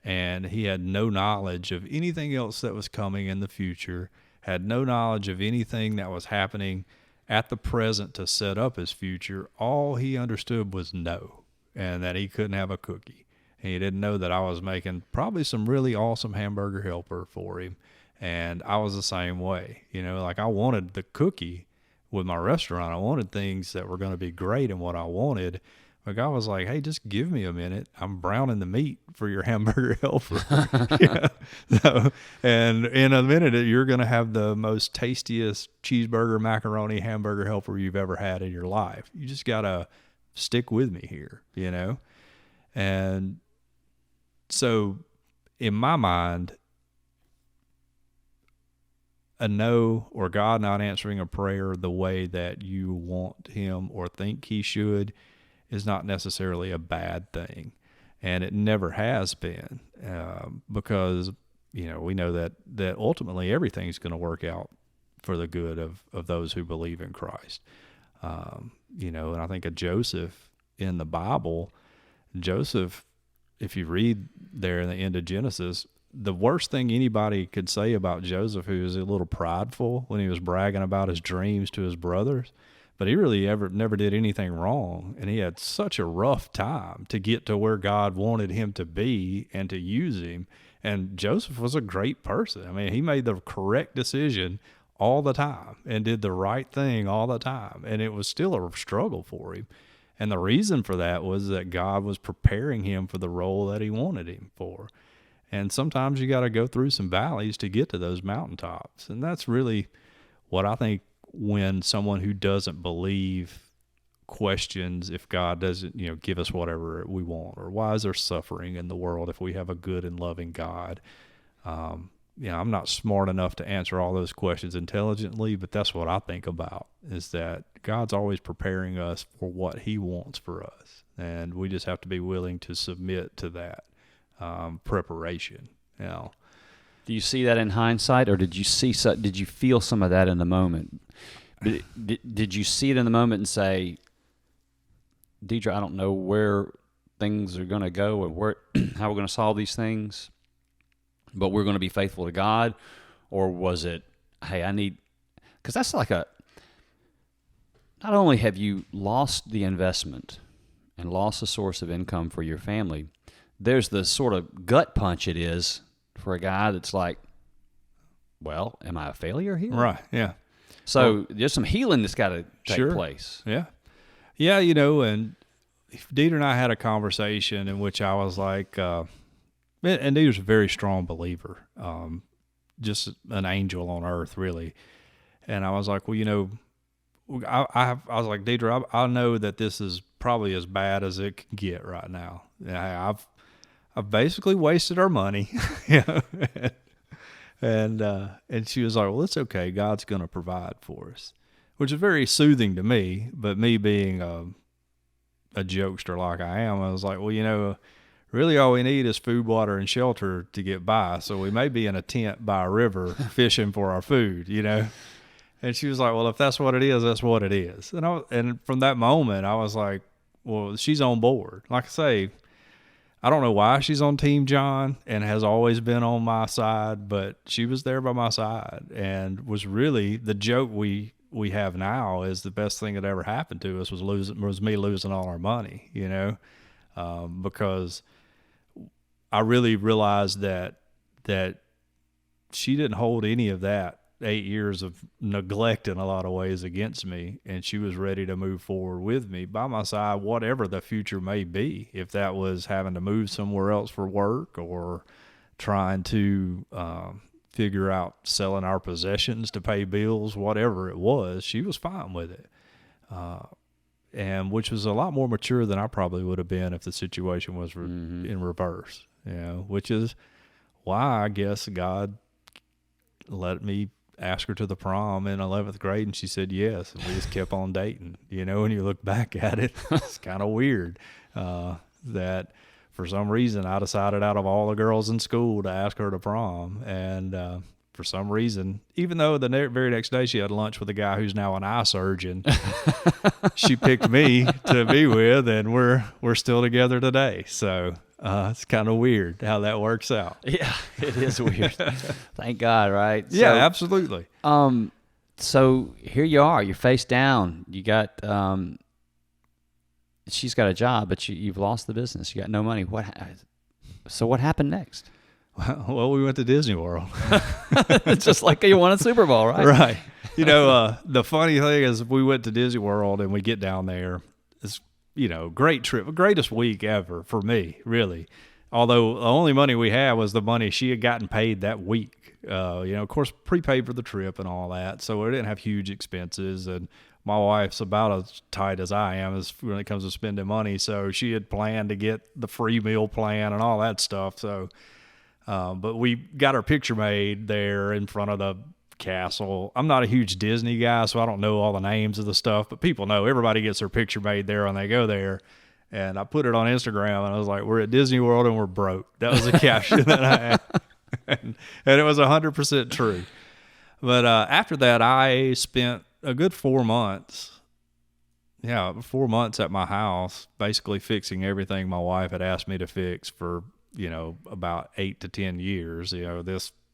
And he had no knowledge of anything else that was coming in the future, had no knowledge of anything that was happening at the present to set up his future. All he understood was no, and that he couldn't have a cookie. And he didn't know that I was making probably some really awesome hamburger helper for him. And I was the same way. Like I wanted the cookie with my restaurant. I wanted things that were going to be great in what I wanted. But God was like, hey, just give me a minute. I'm browning the meat for your hamburger helper. And in a minute, you're going to have the most tastiest cheeseburger, macaroni, hamburger helper you've ever had in your life. You just got to stick with me here, And so in my mind, a no or God not answering a prayer the way that you want him or think he should is not necessarily a bad thing. And it never has been because, we know that ultimately everything's going to work out for the good of those who believe in Christ. And I think of Joseph in the Bible. Joseph, if you read there in the end of Genesis, the worst thing anybody could say about Joseph, who was a little prideful when he was bragging about his dreams to his brothers, but he really never did anything wrong. And he had such a rough time to get to where God wanted him to be and to use him. And Joseph was a great person. I mean, he made the correct decision all the time and did the right thing all the time. And it was still a struggle for him. And the reason for that was that God was preparing him for the role that he wanted him for. And sometimes you got to go through some valleys to get to those mountaintops. And that's really what I think when someone who doesn't believe questions if God doesn't, give us whatever we want, or why is there suffering in the world if we have a good and loving God? I'm not smart enough to answer all those questions intelligently, but that's what I think about, is that God's always preparing us for what he wants for us. And we just have to be willing to submit to that preparation. Do you see that in hindsight, or did you feel some of that in the moment? Did you see it in the moment and say, Deidre, I don't know where things are going to go and how we're going to solve these things, but we're going to be faithful to God? Or was it, hey, because that's like not only have you lost the investment and lost a source of income for your family, there's the sort of gut punch it is for a guy that's like, well, am I a failure here? Right, yeah. So there's some healing that's got to take place. Yeah. Yeah, and Deidre and I had a conversation in which I was like, and Deidre's a very strong believer, just an angel on earth, really. And I was like, well, I was like, Deidre, I know that this is probably as bad as it can get right now. I've basically wasted our money, and she was like, well, it's okay. God's going to provide for us, which is very soothing to me. But me being a jokester like I am, I was like, well, really all we need is food, water, and shelter to get by. So we may be in a tent by a river fishing for our food, And she was like, well, if that's what it is, that's what it is. And from that moment, I was like, well, she's on board. Like I say, I don't know why she's on Team John and has always been on my side, but she was there by my side and was really the joke we have now is the best thing that ever happened to us was me losing all our money, because I really realized that she didn't hold any of that 8 years of neglect in a lot of ways against me, and she was ready to move forward with me by my side, whatever the future may be. If that was having to move somewhere else for work or trying to figure out selling our possessions to pay bills, whatever it was, she was fine with it. And which was a lot more mature than I probably would have been if the situation was in reverse, which is why I guess God let me ask her to the prom in 11th grade, and she said yes, and we just kept on dating. When you look back at it, it's kind of weird that for some reason I decided out of all the girls in school to ask her to prom, and for some reason, even though the very next day she had lunch with a guy who's now an eye surgeon, she picked me to be with, and we're still together today. So it's kind of weird how that works out. Yeah, it is weird. Thank God, right? Yeah, absolutely. So here you are. You're face down. You got she's got a job, but you've lost the business. You got no money. So what happened next? Well, we went to Disney World. Just like you won a Super Bowl, right? Right. The funny thing is we went to Disney World and we get down there. It's, great trip, greatest week ever for me, really. Although the only money we had was the money she had gotten paid that week. Of course, prepaid for the trip and all that. So we didn't have huge expenses. And my wife's about as tight as I am when it comes to spending money. So she had planned to get the free meal plan and all that stuff. So, but we got our picture made there in front of the castle. I'm not a huge Disney guy, so I don't know all the names of the stuff, but people know. Everybody gets their picture made there when they go there. And I put it on Instagram, and I was like, we're at Disney World and we're broke. That was the caption that I had. And it was 100% true. But after that, I spent a good 4 months. Yeah, 4 months at my house, basically fixing everything my wife had asked me to fix for, about 8 to 10 years.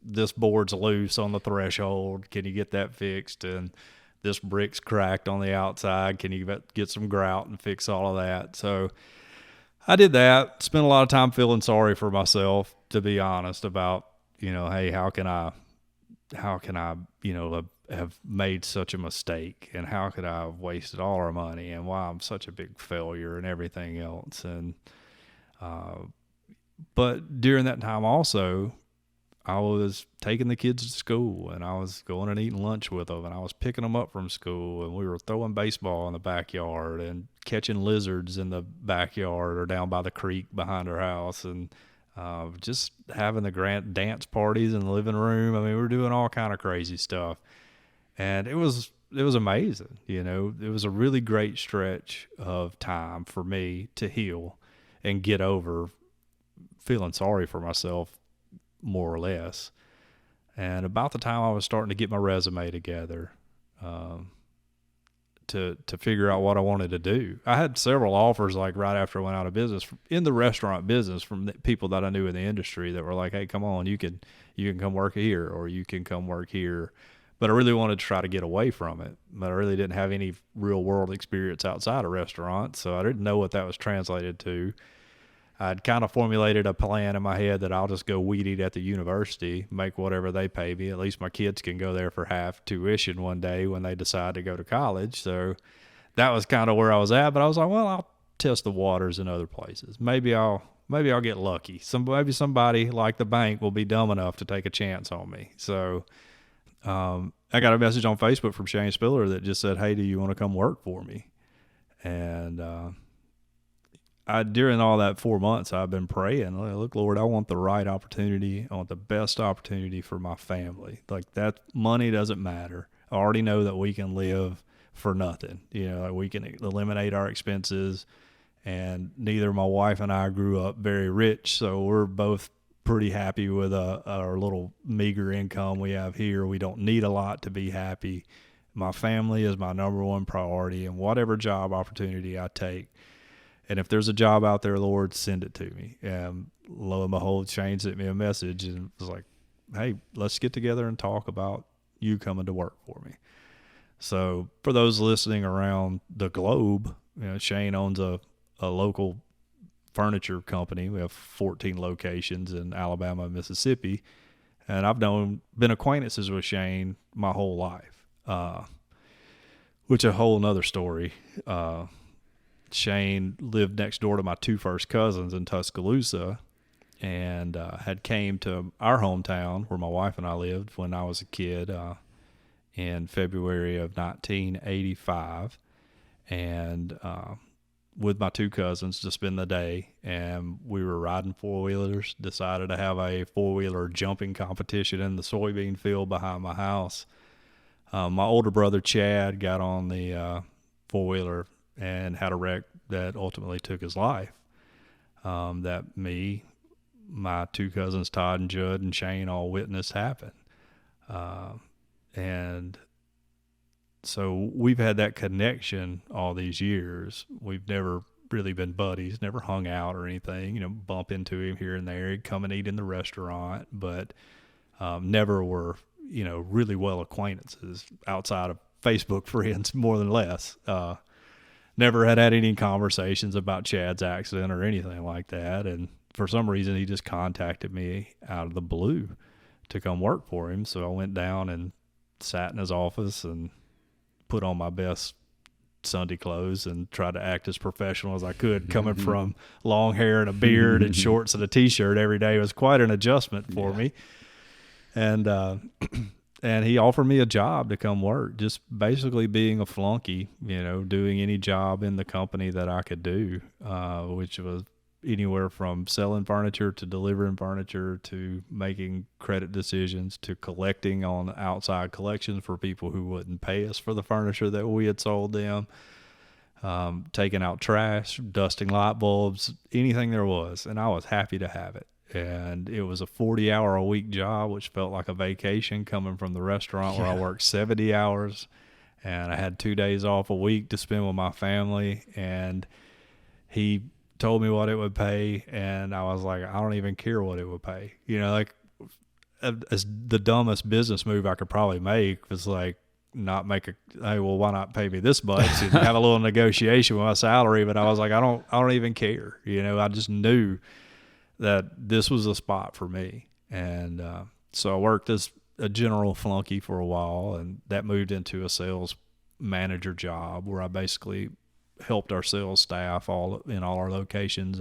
This board's loose on the threshold. Can you get that fixed? And this brick's cracked on the outside. Can you get some grout and fix all of that? So I did that. Spent a lot of time feeling sorry for myself, to be honest, about, hey, how can I, have made such a mistake, and how could I have wasted all our money, and why I'm such a big failure and everything else. And, but during that time also, I was taking the kids to school, and I was going and eating lunch with them, and I was picking them up from school, and we were throwing baseball in the backyard and catching lizards in the backyard or down by the creek behind our house, and just having the grand dance parties in the living room. I mean, we were doing all kind of crazy stuff, and it was amazing. It was a really great stretch of time for me to heal and get over feeling sorry for myself, more or less. And about the time I was starting to get my resume together, to figure out what I wanted to do, I had several offers, like right after I went out of business in the restaurant business, from people that I knew in the industry that were like, hey, come on, you can come work here, or you can come work here. But I really wanted to try to get away from it. But I really didn't have any real world experience outside of restaurants, so I didn't know what that was translated to. I'd kind of formulated a plan in my head that I'll just go weed eat at the university, make whatever they pay me. At least my kids can go there for half tuition one day when they decide to go to college. So that was kind of where I was at. But I was like, well, I'll test the waters in other places. Maybe I'll get lucky. Maybe somebody like the bank will be dumb enough to take a chance on me. So I got a message on Facebook from Shane Spiller that just said, hey, do you want to come work for me? And during all that 4 months, I've been praying, look, Lord, I want the right opportunity. I want the best opportunity for my family. Like, that money doesn't matter. I already know that we can live for nothing. Like, we can eliminate our expenses, and neither my wife and I grew up very rich, so we're both pretty happy with our little meager income we have here. We don't need a lot to be happy. My family is my number one priority, and whatever job opportunity I take And if there's a job out there, Lord, send it to me. And lo and behold, Shane sent me a message and was like, hey, let's get together and talk about you coming to work for me. So for those listening around the globe, Shane owns a local furniture company. We have 14 locations in Alabama and Mississippi. And I've been acquaintances with Shane my whole life, which a whole nother story. Shane lived next door to my two first cousins in Tuscaloosa, and had came to our hometown where my wife and I lived when I was a kid in February of 1985, and with my two cousins to spend the day. And we were riding four-wheelers, decided to have a four-wheeler jumping competition in the soybean field behind my house. My older brother, Chad, got on the four-wheeler and had a wreck that ultimately took his life. That me, my two cousins, Todd and Judd and Shane, all witnessed happen. And so we've had that connection all these years. We've never really been buddies, never hung out or anything, bump into him here and there. He'd come and eat in the restaurant, but never were, really well acquaintances outside of Facebook friends, more than less. Never had any conversations about Chad's accident or anything like that. And for some reason, he just contacted me out of the blue to come work for him. So I went down and sat in his office and put on my best Sunday clothes and tried to act as professional as I could. Coming from long hair and a beard and shorts and a T-shirt every day was quite an adjustment for me. And he offered me a job to come work, just basically being a flunky, doing any job in the company that I could do, which was anywhere from selling furniture to delivering furniture to making credit decisions to collecting on outside collections for people who wouldn't pay us for the furniture that we had sold them, taking out trash, dusting light bulbs, anything there was. And I was happy to have it. And it was a 40-hour-a-week job, which felt like a vacation coming from the restaurant where I worked 70 hours. And I had 2 days off a week to spend with my family. And he told me what it would pay, and I was like, I don't even care what it would pay. As the dumbest business move I could probably make was like not make hey, well, why not pay me this much and have a little negotiation with my salary? But I was like, I don't even care. I just knew that this was a spot for me. And so I worked as a general flunky for a while, and that moved into a sales manager job where I basically helped our sales staff in all our locations,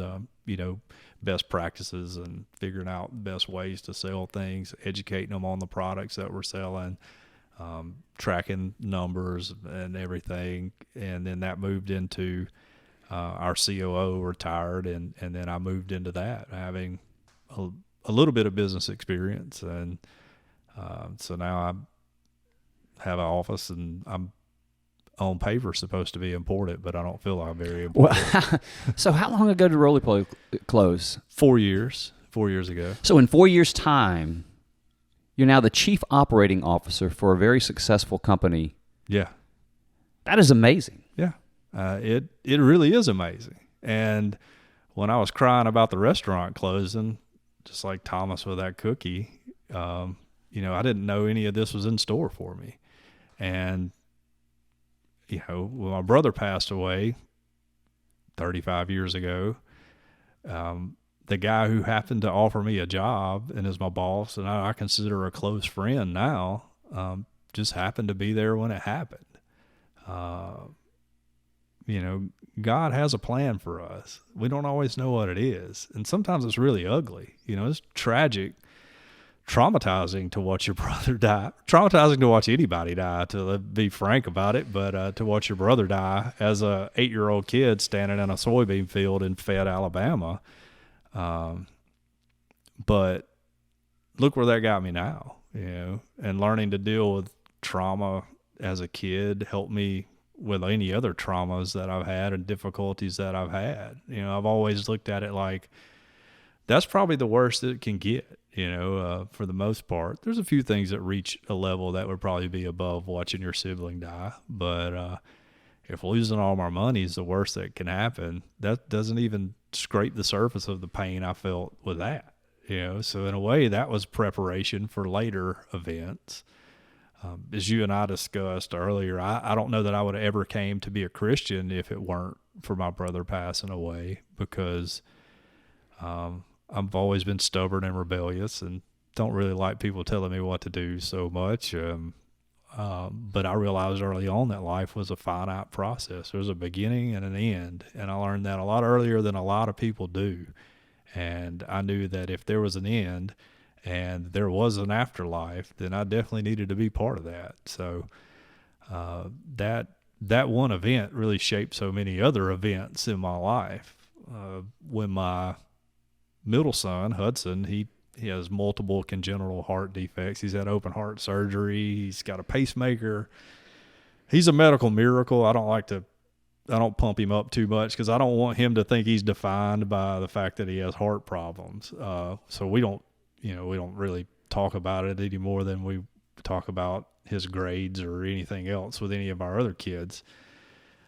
best practices and figuring out best ways to sell things, educating them on the products that we're selling, tracking numbers and everything. And then that moved into our COO retired, and then I moved into that, having a little bit of business experience. And so now I have an office, and I'm on paper supposed to be important, but I don't feel I'm very important. Well, so how long ago did Roly Poly close? 4 years. 4 years ago. So in 4 years' time, you're now the chief operating officer for a very successful company. Yeah. That is amazing. Yeah. It really is amazing. And when I was crying about the restaurant closing, just like Thomas with that cookie, I didn't know any of this was in store for me. And when my brother passed away 35 years ago, the guy who happened to offer me a job and is my boss and I consider a close friend now, just happened to be there when it happened. God has a plan for us. We don't always know what it is. And sometimes it's really ugly. It's tragic, traumatizing to watch your brother die, traumatizing to watch anybody die, to be frank about it, but to watch your brother die as a 8-year-old kid standing in a soybean field in Fayette, Alabama. But look where that got me now, and learning to deal with trauma as a kid helped me with any other traumas that I've had and difficulties that I've had. I've always looked at it like that's probably the worst that it can get. For the most part, there's a few things that reach a level that would probably be above watching your sibling die. But, if losing all my money is the worst that can happen, that doesn't even scrape the surface of the pain I felt with that. So in a way, that was preparation for later events. As you and I discussed earlier, I don't know that I would have ever came to be a Christian if it weren't for my brother passing away, because I've always been stubborn and rebellious and don't really like people telling me what to do so much. But I realized early on that life was a finite process. There's a beginning and an end, and I learned that a lot earlier than a lot of people do. And I knew that if there was an end and there was an afterlife, then I definitely needed to be part of that. So that one event really shaped so many other events in my life. When my middle son, Hudson, he has multiple congenital heart defects. He's had open heart surgery. He's got a pacemaker. He's a medical miracle. I don't pump him up too much because I don't want him to think he's defined by the fact that he has heart problems. So we don't really talk about it any more than we talk about his grades or anything else with any of our other kids.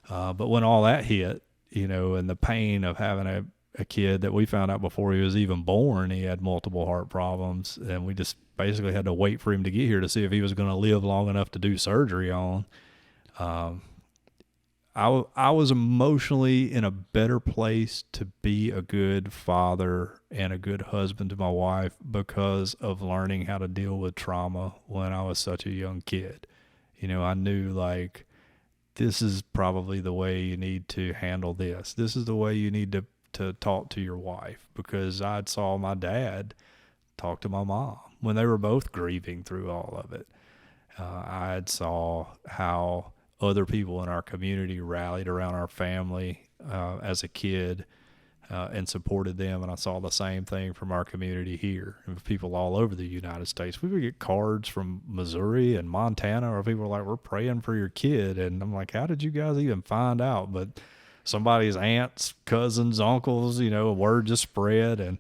But when all that hit, and the pain of having a kid that we found out before he was even born, he had multiple heart problems, and we just basically had to wait for him to get here to see if he was going to live long enough to do surgery on. I was emotionally in a better place to be a good father and a good husband to my wife because of learning how to deal with trauma when I was such a young kid. I knew, like, this is probably the way you need to handle this. This is the way you need to talk to your wife, because I'd saw my dad talk to my mom when they were both grieving through all of it. I had saw how other people in our community rallied around our family as a kid and supported them, and I saw the same thing from our community here and people all over the United States. We would get cards from Missouri and Montana where people were like, "We're praying for your kid," and I'm like, "How did you guys even find out?" But somebody's aunts, cousins, uncles, word just spread. And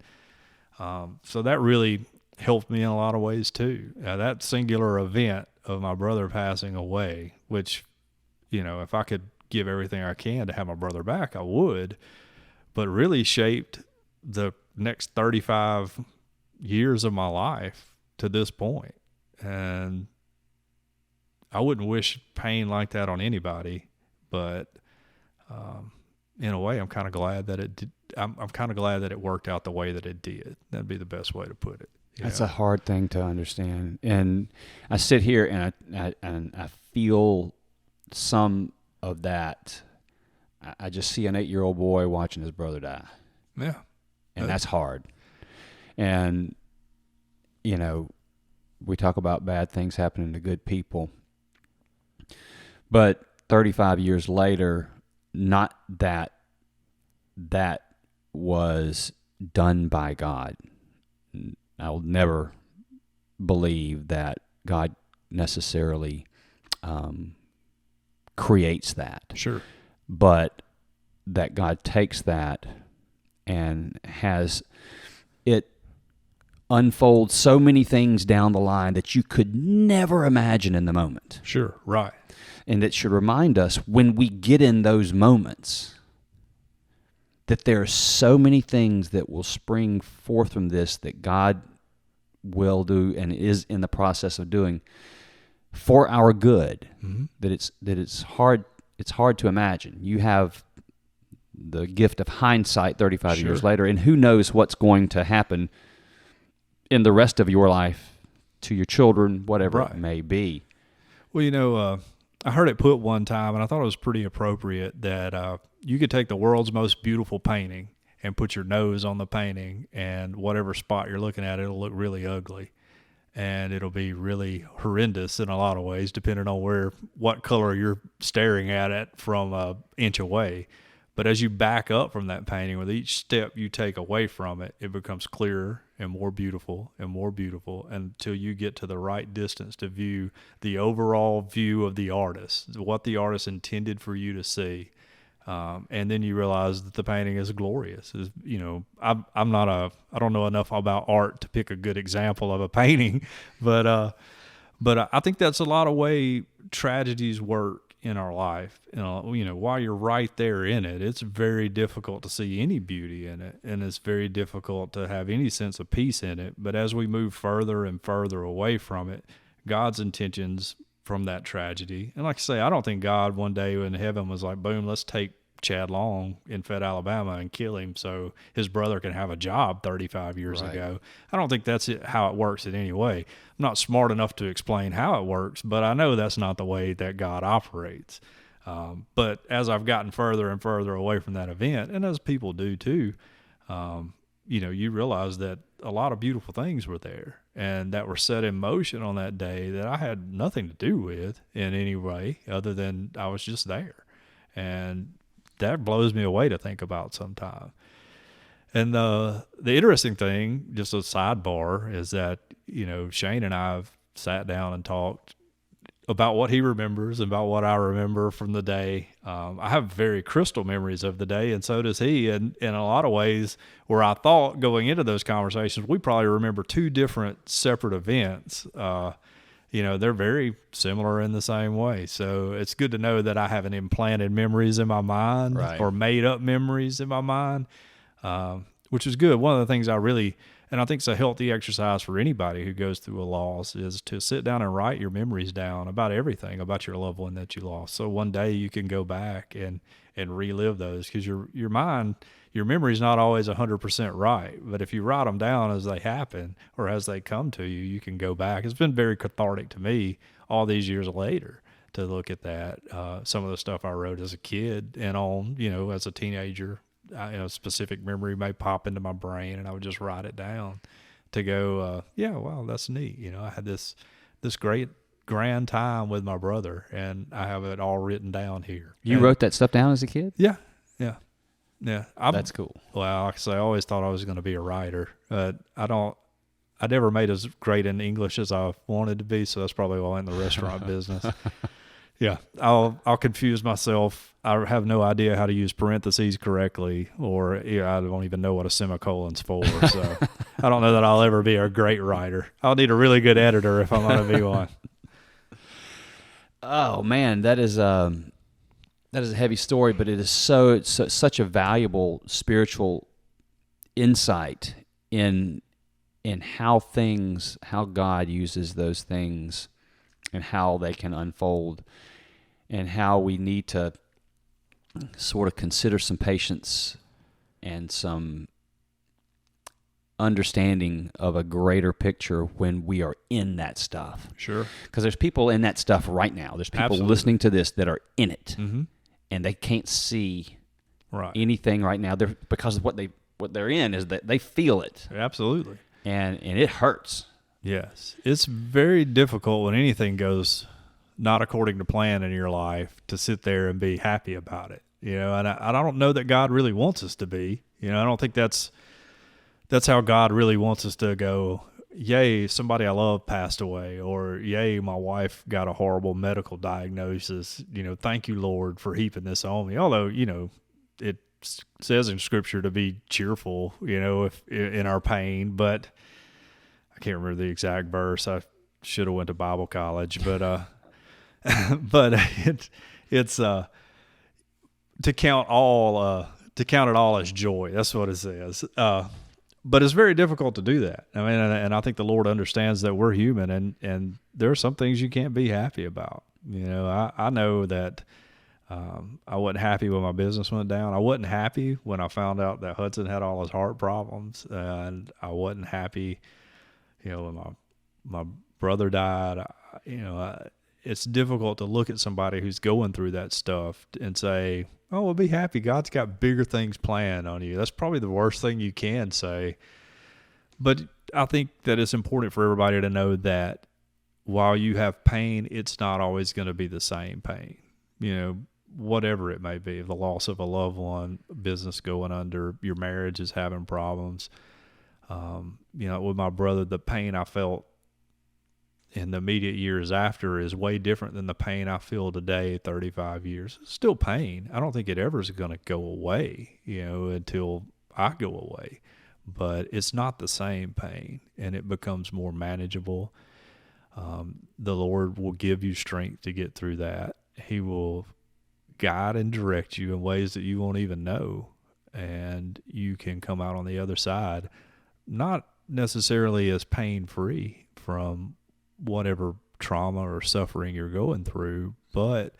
so that really helped me in a lot of ways too. That singular event of my brother passing away, which, if I could give everything I can to have my brother back, I would, but really shaped the next 35 years of my life to this point. And I wouldn't wish pain like that on anybody, but in a way, I'm kind of glad that it did. I'm kind of glad that it worked out the way that it did. That'd be the best way to put it. That's a hard thing to understand. And I sit here and I feel some of that. I just see an 8-year-old boy watching his brother die. Yeah. And that's hard. And, we talk about bad things happening to good people. But 35 years later, not that was done by God. I will never believe that God necessarily creates that. Sure. But that God takes that and has it unfold so many things down the line that you could never imagine in the moment. Sure, right. And it should remind us when we get in those moments that there are so many things that will spring forth from this that God will do and is in the process of doing for our good. Mm-hmm. That it's hard to imagine. You have the gift of hindsight 35 years later, and who knows what's going to happen in the rest of your life to your children, whatever it may be. Well, I heard it put one time, and I thought it was pretty appropriate, that you could take the world's most beautiful painting and put your nose on the painting, and whatever spot you're looking at, it'll look really ugly. And it'll be really horrendous in a lot of ways, depending on what color you're staring at it from an inch away. But as you back up from that painting, with each step you take away from it, it becomes clearer and more beautiful until you get to the right distance to view the overall view of the artist, what the artist intended for you to see. And then you realize that the painting is glorious. I don't know enough about art to pick a good example of a painting, but I think that's a lot of way tragedies work in our life, while you're right there in it, it's very difficult to see any beauty in it, and it's very difficult to have any sense of peace in it. But as we move further and further away from it, God's intentions from that tragedy, and like I say, I don't think God one day in heaven was like, boom, let's take Chad Long in Fed, Alabama and kill him so his brother can have a job 35 years ago. I don't think that's how it works in any way. I'm not smart enough to explain how it works, but I know that's not the way that God operates. But as I've gotten further and further away from that event, and as people do too, you realize that a lot of beautiful things were there and that were set in motion on that day that I had nothing to do with in any way other than I was just there. And that blows me away to think about sometimes. And the interesting thing, just a sidebar, is that, Shane and I have sat down and talked about what he remembers and about what I remember from the day. I have very crystal memories of the day, and so does he. And in a lot of ways, where I thought going into those conversations, we probably remember two different separate events. They're very similar in the same way. So it's good to know that I haven't implanted memories in my mind or made up memories in my mind, which is good. One of the things and I think it's a healthy exercise for anybody who goes through a loss, is to sit down and write your memories down about everything about your loved one that you lost. So one day you can go back and relive those, because your mind, your memory's not always 100% right, but if you write them down as they happen or as they come to you, you can go back. It's been very cathartic to me all these years later to look at that. Some of the stuff I wrote as a kid and on, as a teenager, a specific memory may pop into my brain, and I would just write it down to go, wow, that's neat. I had this great grand time with my brother, and I have it all written down here. You wrote that stuff down as a kid? Yeah. That's cool. Well, like I say, I always thought I was going to be a writer. I never made as great in English as I wanted to be, so that's probably why I'm in the restaurant business. Yeah, I'll confuse myself. I have no idea how to use parentheses correctly, or I don't even know what a semicolon's for. So I don't know that I'll ever be a great writer. I'll need a really good editor if I'm going to be one. Oh man, that is a heavy story, but it is such a valuable spiritual insight in how God uses those things and how they can unfold, and how we need to sort of consider some patience and some understanding of a greater picture when we are in that stuff. Sure. Because there's people in that stuff right now. There's people listening to this that are in it, and they can't see anything right now. Because of what they're in is that they feel it. Absolutely. And it hurts. Yes. It's very difficult when anything goes not according to plan in your life to sit there and be happy about it. And I don't know that God really wants us to be. I don't think that's how God really wants us to go, yay, somebody I love passed away, or yay, my wife got a horrible medical diagnosis. Thank you, Lord, for heaping this on me. Although, it says in Scripture to be cheerful, if in our pain, but I can't remember the exact verse. I should have went to Bible college, but it's to count it all as joy. That's what it says. But it's very difficult to do that. I mean, and I think the Lord understands that we're human, and there are some things you can't be happy about. I know that I wasn't happy when my business went down. I wasn't happy when I found out that Hudson had all his heart problems, and I wasn't happy, when my brother died. It's difficult to look at somebody who's going through that stuff and say, oh, well, be happy. God's got bigger things planned on you. That's probably the worst thing you can say. But I think that it's important for everybody to know that while you have pain, it's not always going to be the same pain. Whatever it may be, the loss of a loved one, business going under, your marriage is having problems. With my brother, the pain I felt in the immediate years after is way different than the pain I feel today, 35 years. It's still pain. I don't think it ever is going to go away, until I go away. But it's not the same pain, and it becomes more manageable. The Lord will give you strength to get through that. he will guide and direct you in ways that you won't even know. And you can come out on the other side, not necessarily as pain-free from whatever trauma or suffering you're going through, but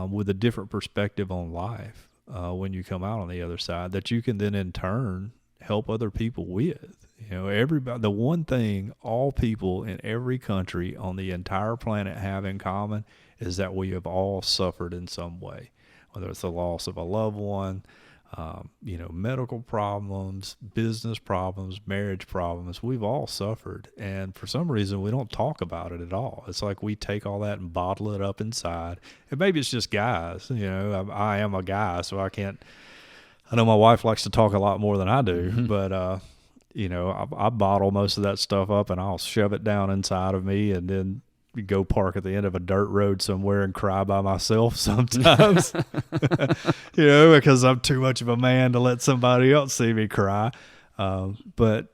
with a different perspective on life when you come out on the other side that you can then in turn help other people with. Everybody, the one thing all people in every country on the entire planet have in common is that we have all suffered in some way, whether it's the loss of a loved one, medical problems, business problems, marriage problems. We've all suffered. And for some reason, we don't talk about it at all. It's like we take all that and bottle it up inside. And maybe it's just guys. I am a guy, so I know my wife likes to talk a lot more than I do, but, I bottle most of that stuff up and I'll shove it down inside of me and then go park at the end of a dirt road somewhere and cry by myself sometimes, because I'm too much of a man to let somebody else see me cry. But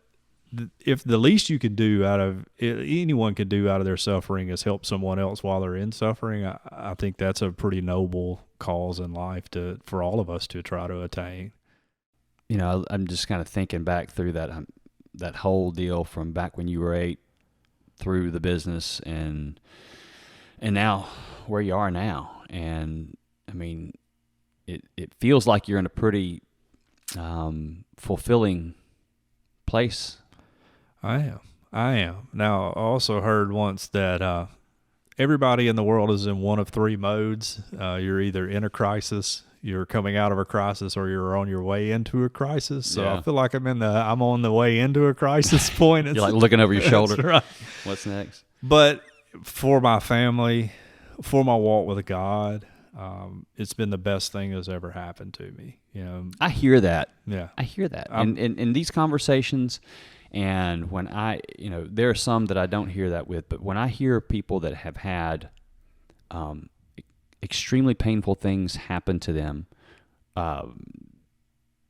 if the least you can do anyone can do out of their suffering is help someone else while they're in suffering, I think that's a pretty noble cause in life for all of us to try to attain. I'm just kind of thinking back through that whole deal from back when you were 8 through the business and now where you are now. And I mean, it feels like you're in a pretty fulfilling place. I am. Now, I also heard once that everybody in the world is in one of 3 modes. You're either in a crisis, you're coming out of a crisis, or you're on your way into a crisis. So I feel like I'm on the way into a crisis point. You're like looking over your shoulder. That's right. What's next? But for my family, for my walk with God, it's been the best thing that's ever happened to me. I hear that. Yeah. I hear that. And in these conversations, and when there are some that I don't hear that with, but when I hear people that have had extremely painful things happen to them,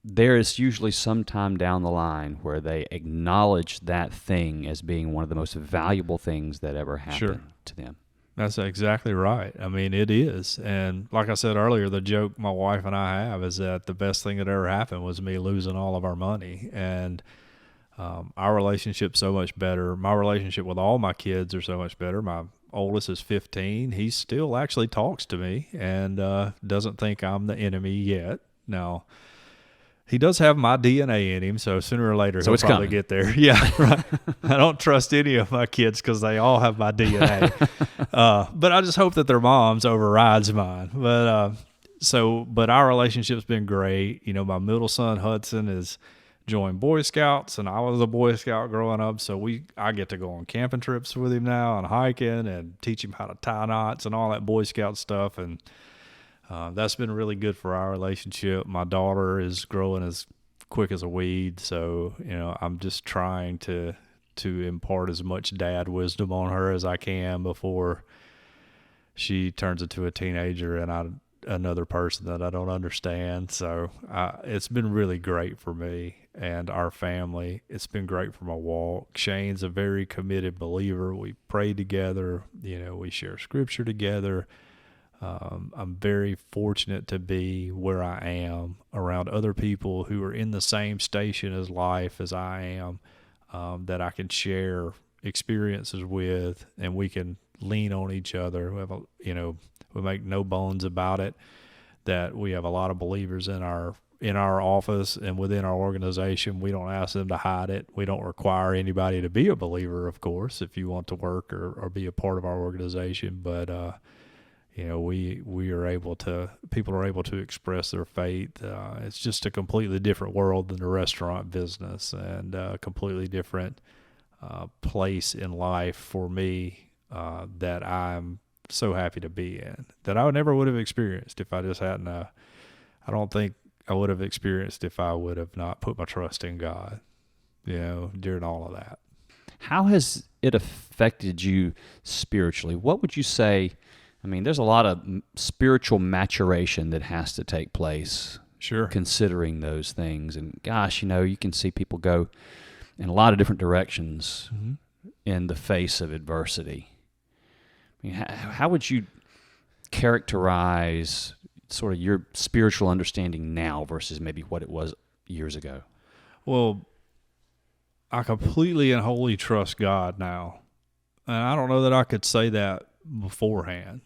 there is usually some time down the line where they acknowledge that thing as being one of the most valuable things that ever happened to them. That's exactly right. I mean, it is. And like I said earlier, the joke my wife and I have is that the best thing that ever happened was me losing all of our money. And our relationship's so much better. My relationship with all my kids are so much better. My oldest is 15. He still actually talks to me and doesn't think I'm the enemy yet. Now, he does have my DNA in him, so sooner or later he'll probably get there. Yeah, right. I don't trust any of my kids because they all have my DNA. But I just hope that their moms overrides mine. But our relationship's been great. My middle son Hudson is joined Boy Scouts, and I was a Boy Scout growing up, so I get to go on camping trips with him now and hiking and teach him how to tie knots and all that Boy Scout stuff, and that's been really good for our relationship. My daughter is growing as quick as a weed, so I'm just trying to impart as much dad wisdom on her as I can before she turns into a teenager and another person that I don't understand. So it's been really great for me and our family. It's been great for my walk. Shane's a very committed believer. We pray together. We share scripture together. I'm very fortunate to be where I am around other people who are in the same station as life as I am, that I can share experiences with, and we can lean on each other. We make no bones about it that we have a lot of believers in our office and within our organization. We don't ask them to hide it. We don't require anybody to be a believer, of course, if you want to work or be a part of our organization. But people are able to express their faith. It's just a completely different world than the restaurant business, and a completely different place in life for me that I'm so happy to be in, that I never would have experienced if I just hadn't. I don't think I would have experienced if I would have not put my trust in God, during all of that. How has it affected you spiritually? What would you say? I mean, there's a lot of spiritual maturation that has to take place. Sure. Considering those things. And gosh, you can see people go in a lot of different directions in the face of adversity. I mean, how would you characterize sort of your spiritual understanding now versus maybe what it was years ago? Well, I completely and wholly trust God now. And I don't know that I could say that beforehand.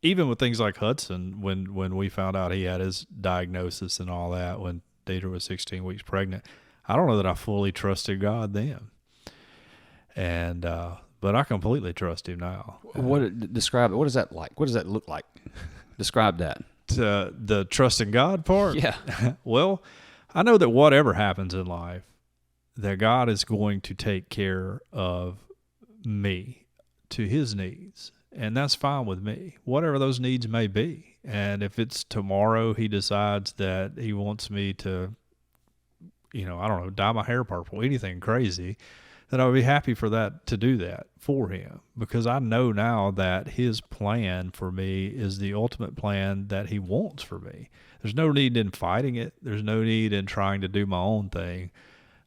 Even with things like Hudson, when we found out he had his diagnosis and all that, when Deidre was 16 weeks pregnant, I don't know that I fully trusted God then. And but I completely trust him now. Describe it. What is that like? What does that look like? Describe that. The trust in God part? Yeah. Well, I know that whatever happens in life, that God is going to take care of me to his needs. And that's fine with me, whatever those needs may be. And if it's tomorrow he decides that he wants me to, I don't know, dye my hair purple, anything crazy, then I would be happy to do that for him, because I know now that his plan for me is the ultimate plan that he wants for me. There's no need in fighting it. There's no need in trying to do my own thing.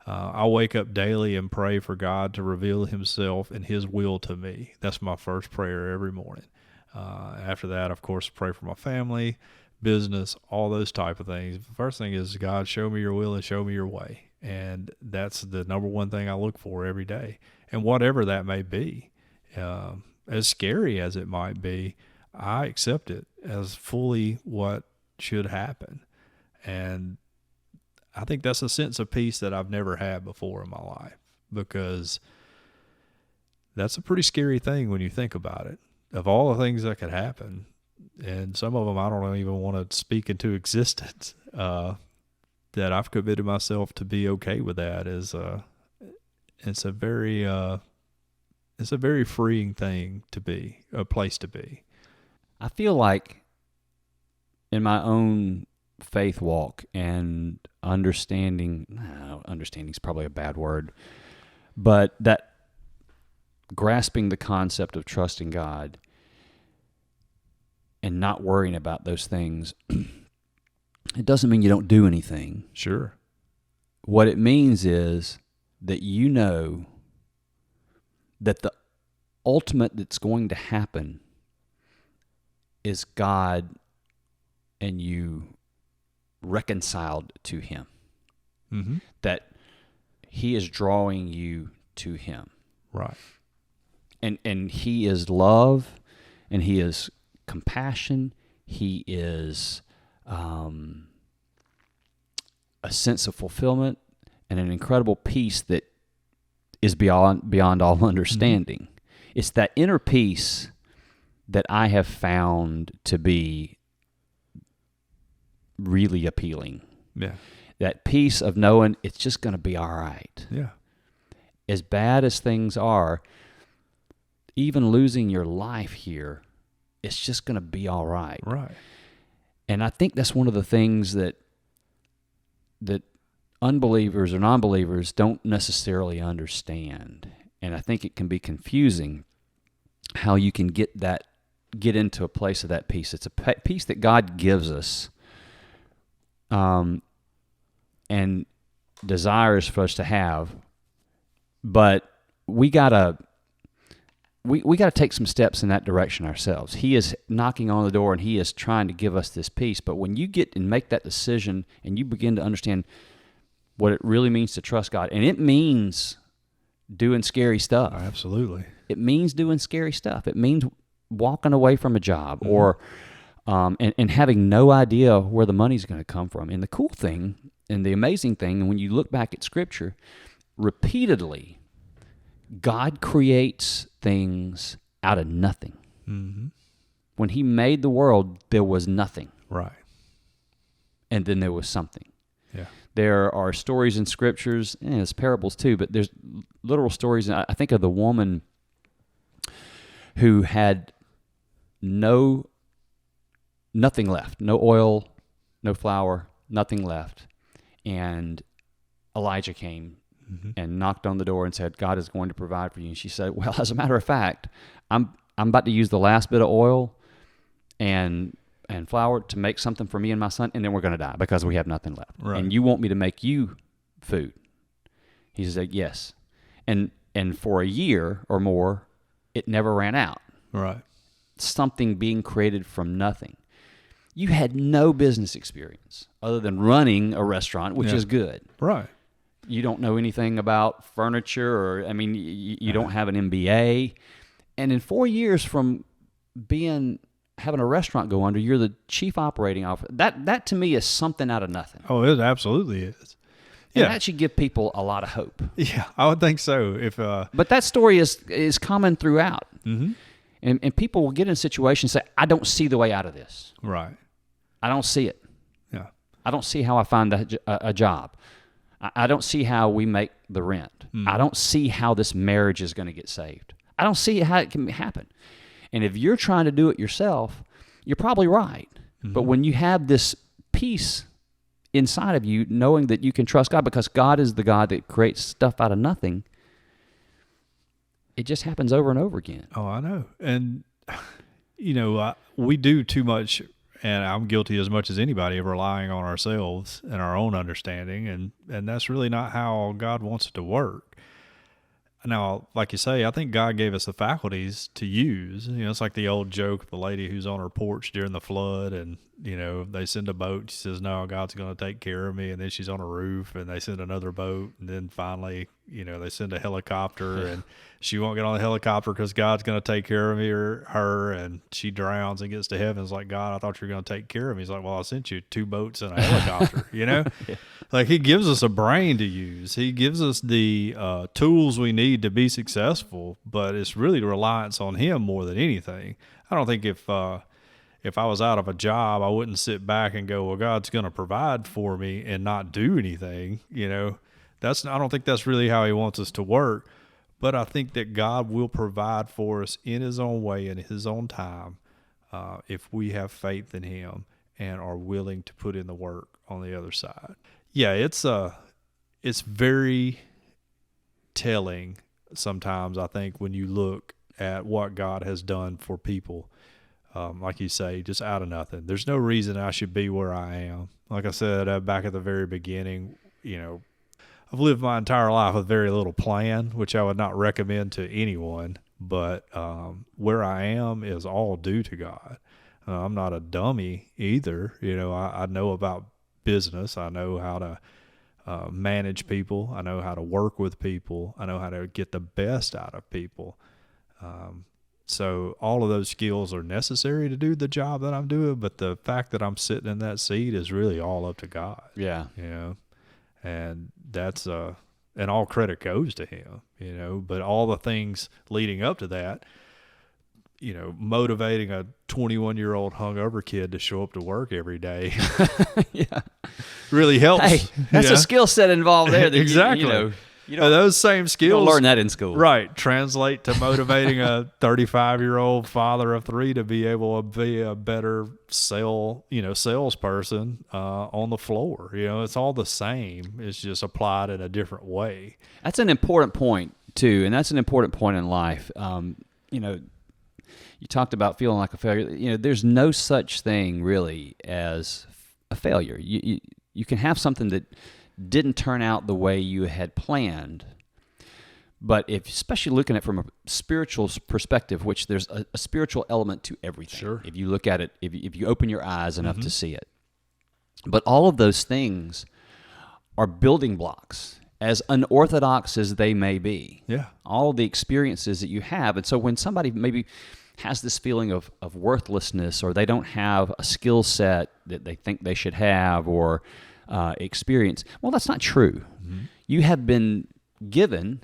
I wake up daily and pray for God to reveal himself and his will to me. That's my first prayer every morning. After that, of course, pray for my family, business, all those type of things. The first thing is, God, show me your will and show me your way. And that's the number one thing I look for every day. And whatever that may be, as scary as it might be, I accept it as fully what should happen. And I think that's a sense of peace that I've never had before in my life, because that's a pretty scary thing when you think about it. Of all the things that could happen, and some of them I don't even want to speak into existence, that I've committed myself to be okay with that it's a very freeing thing to be, a place to be. I feel like in my own faith walk and understanding is probably a bad word, but that grasping the concept of trusting God and not worrying about those things, it doesn't mean you don't do anything. Sure. What it means is that you know that the ultimate that's going to happen is God and you reconciled to him. Mm-hmm. That he is drawing you to him. Right. And he is love, and he is compassion, he is a sense of fulfillment and an incredible peace that is beyond all understanding. Mm-hmm. It's that inner peace that I have found to be really appealing. Yeah. That peace of knowing it's just going to be all right. Yeah. As bad as things are, even losing your life here, it's just going to be all right. Right. And I think that's one of the things that unbelievers or non-believers don't necessarily understand. And I think it can be confusing how you can get into a place of that peace. It's a peace that God gives us, and desires for us to have, but we gotta take some steps in that direction ourselves. He is knocking on the door and he is trying to give us this peace. But when you get and make that decision and you begin to understand what it really means to trust God, and it means doing scary stuff. Absolutely. It means doing scary stuff. It means walking away from a job, mm-hmm. or and having no idea where the money's going to come from. And the cool thing and the amazing thing, when you look back at Scripture, repeatedly, God creates things out of nothing. Mm-hmm. When he made the world, there was nothing. Right. And then there was something. Yeah. There are stories in Scriptures, and there's parables too, but there's literal stories. I think of the woman who had nothing left, no oil, no flour, nothing left. And Elijah came, mm-hmm. and knocked on the door and said, God is going to provide for you. And she said, well, as a matter of fact, I'm about to use the last bit of oil and flour to make something for me and my son, and then we're going to die because we have nothing left. Right. And you want me to make you food? He said, yes. And for a year or more, it never ran out. Right. Something being created from nothing. You had no business experience other than running a restaurant, which is good. Right. You don't know anything about furniture, or you don't have an MBA. And in 4 years from having a restaurant go under, you're the chief operating officer. That to me is something out of nothing. Oh, it absolutely is. And that should give people a lot of hope. Yeah, I would think so. But that story is common throughout. Mm-hmm. And people will get in situations and say, I don't see the way out of this. Right. I don't see it. Yeah. I don't see how I find a job. I don't see how we make the rent. I don't see how this marriage is going to get saved. I don't see how it can happen. And if you're trying to do it yourself, you're probably right. Mm-hmm. But when you have this peace inside of you, knowing that you can trust God because God is the God that creates stuff out of nothing, it just happens over and over again. Oh, I know. And, we do too much, and I'm guilty as much as anybody of relying on ourselves and our own understanding, and that's really not how God wants it to work. Now, like you say, I think God gave us the faculties to use. It's like the old joke of the lady who's on her porch during the flood, and, they send a boat. She says, no, God's going to take care of me. And then she's on a roof, and they send another boat. And then finally, they send a helicopter, and she won't get on the helicopter because God's going to take care of me or her. And she drowns and gets to heaven. It's like, God, I thought you were going to take care of me. He's like, well, I sent you 2 boats and a helicopter, Yeah. Like, he gives us a brain to use. He gives us the tools we need to be successful, but it's really the reliance on him more than anything. I don't think if I was out of a job, I wouldn't sit back and go, well, God's going to provide for me and not do anything. I don't think that's really how he wants us to work, but I think that God will provide for us in his own way, in his own time, if we have faith in him and are willing to put in the work on the other side. Yeah, it's very telling sometimes, I think, when you look at what God has done for people. Like you say, just out of nothing. There's no reason I should be where I am. Like I said, back at the very beginning, I've lived my entire life with very little plan, which I would not recommend to anyone. But where I am is all due to God. I'm not a dummy either. I know about business. I know how to manage people. I know how to work with people. I know how to get the best out of people. So all of those skills are necessary to do the job that I'm doing, but the fact that I'm sitting in that seat is really all up to God. Yeah. And that's, and all credit goes to him, but all the things leading up to that, motivating a 21-year-old hungover kid to show up to work every day. Yeah. Really helps. Hey, that's a skill set involved there. That Exactly. You don't, those same skills. You don't learn that in school. Right. Translate to motivating a 35-year-old father of 3 to be able to be a better salesperson on the floor. It's all the same. It's just applied in a different way. That's an important point, too, and that's an important point in life. You talked about feeling like a failure. There's no such thing, really, as a failure. You can have something that didn't turn out the way you had planned. But especially looking at it from a spiritual perspective, which there's a spiritual element to everything. Sure. If you look at it, if you open your eyes enough to see it. But all of those things are building blocks, as unorthodox as they may be. Yeah. All the experiences that you have. And so when somebody maybe has this feeling of worthlessness, or they don't have a skill set that they think they should have, or experience. Well, that's not true. Mm-hmm. You have been given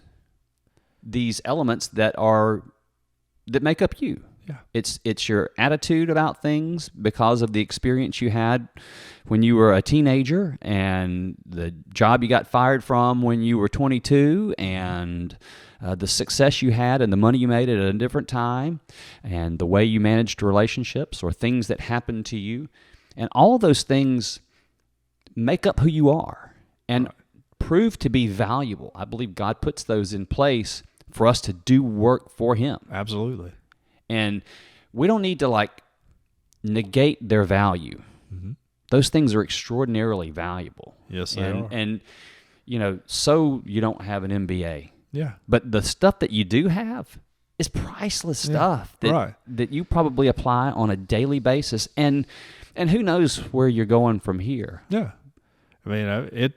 these elements that make up you. Yeah. It's your attitude about things because of the experience you had when you were a teenager, and the job you got fired from when you were 22, and the success you had and the money you made at a different time, and the way you managed relationships or things that happened to you. And all those things make up who you are and prove to be valuable. I believe God puts those in place for us to do work for him. Absolutely. And we don't need to negate their value. Mm-hmm. Those things are extraordinarily valuable. Yes, they are. And so you don't have an MBA. Yeah. But the stuff that you do have, is priceless stuff right. that you probably apply on a daily basis, and who knows where you're going from here. Yeah. I mean,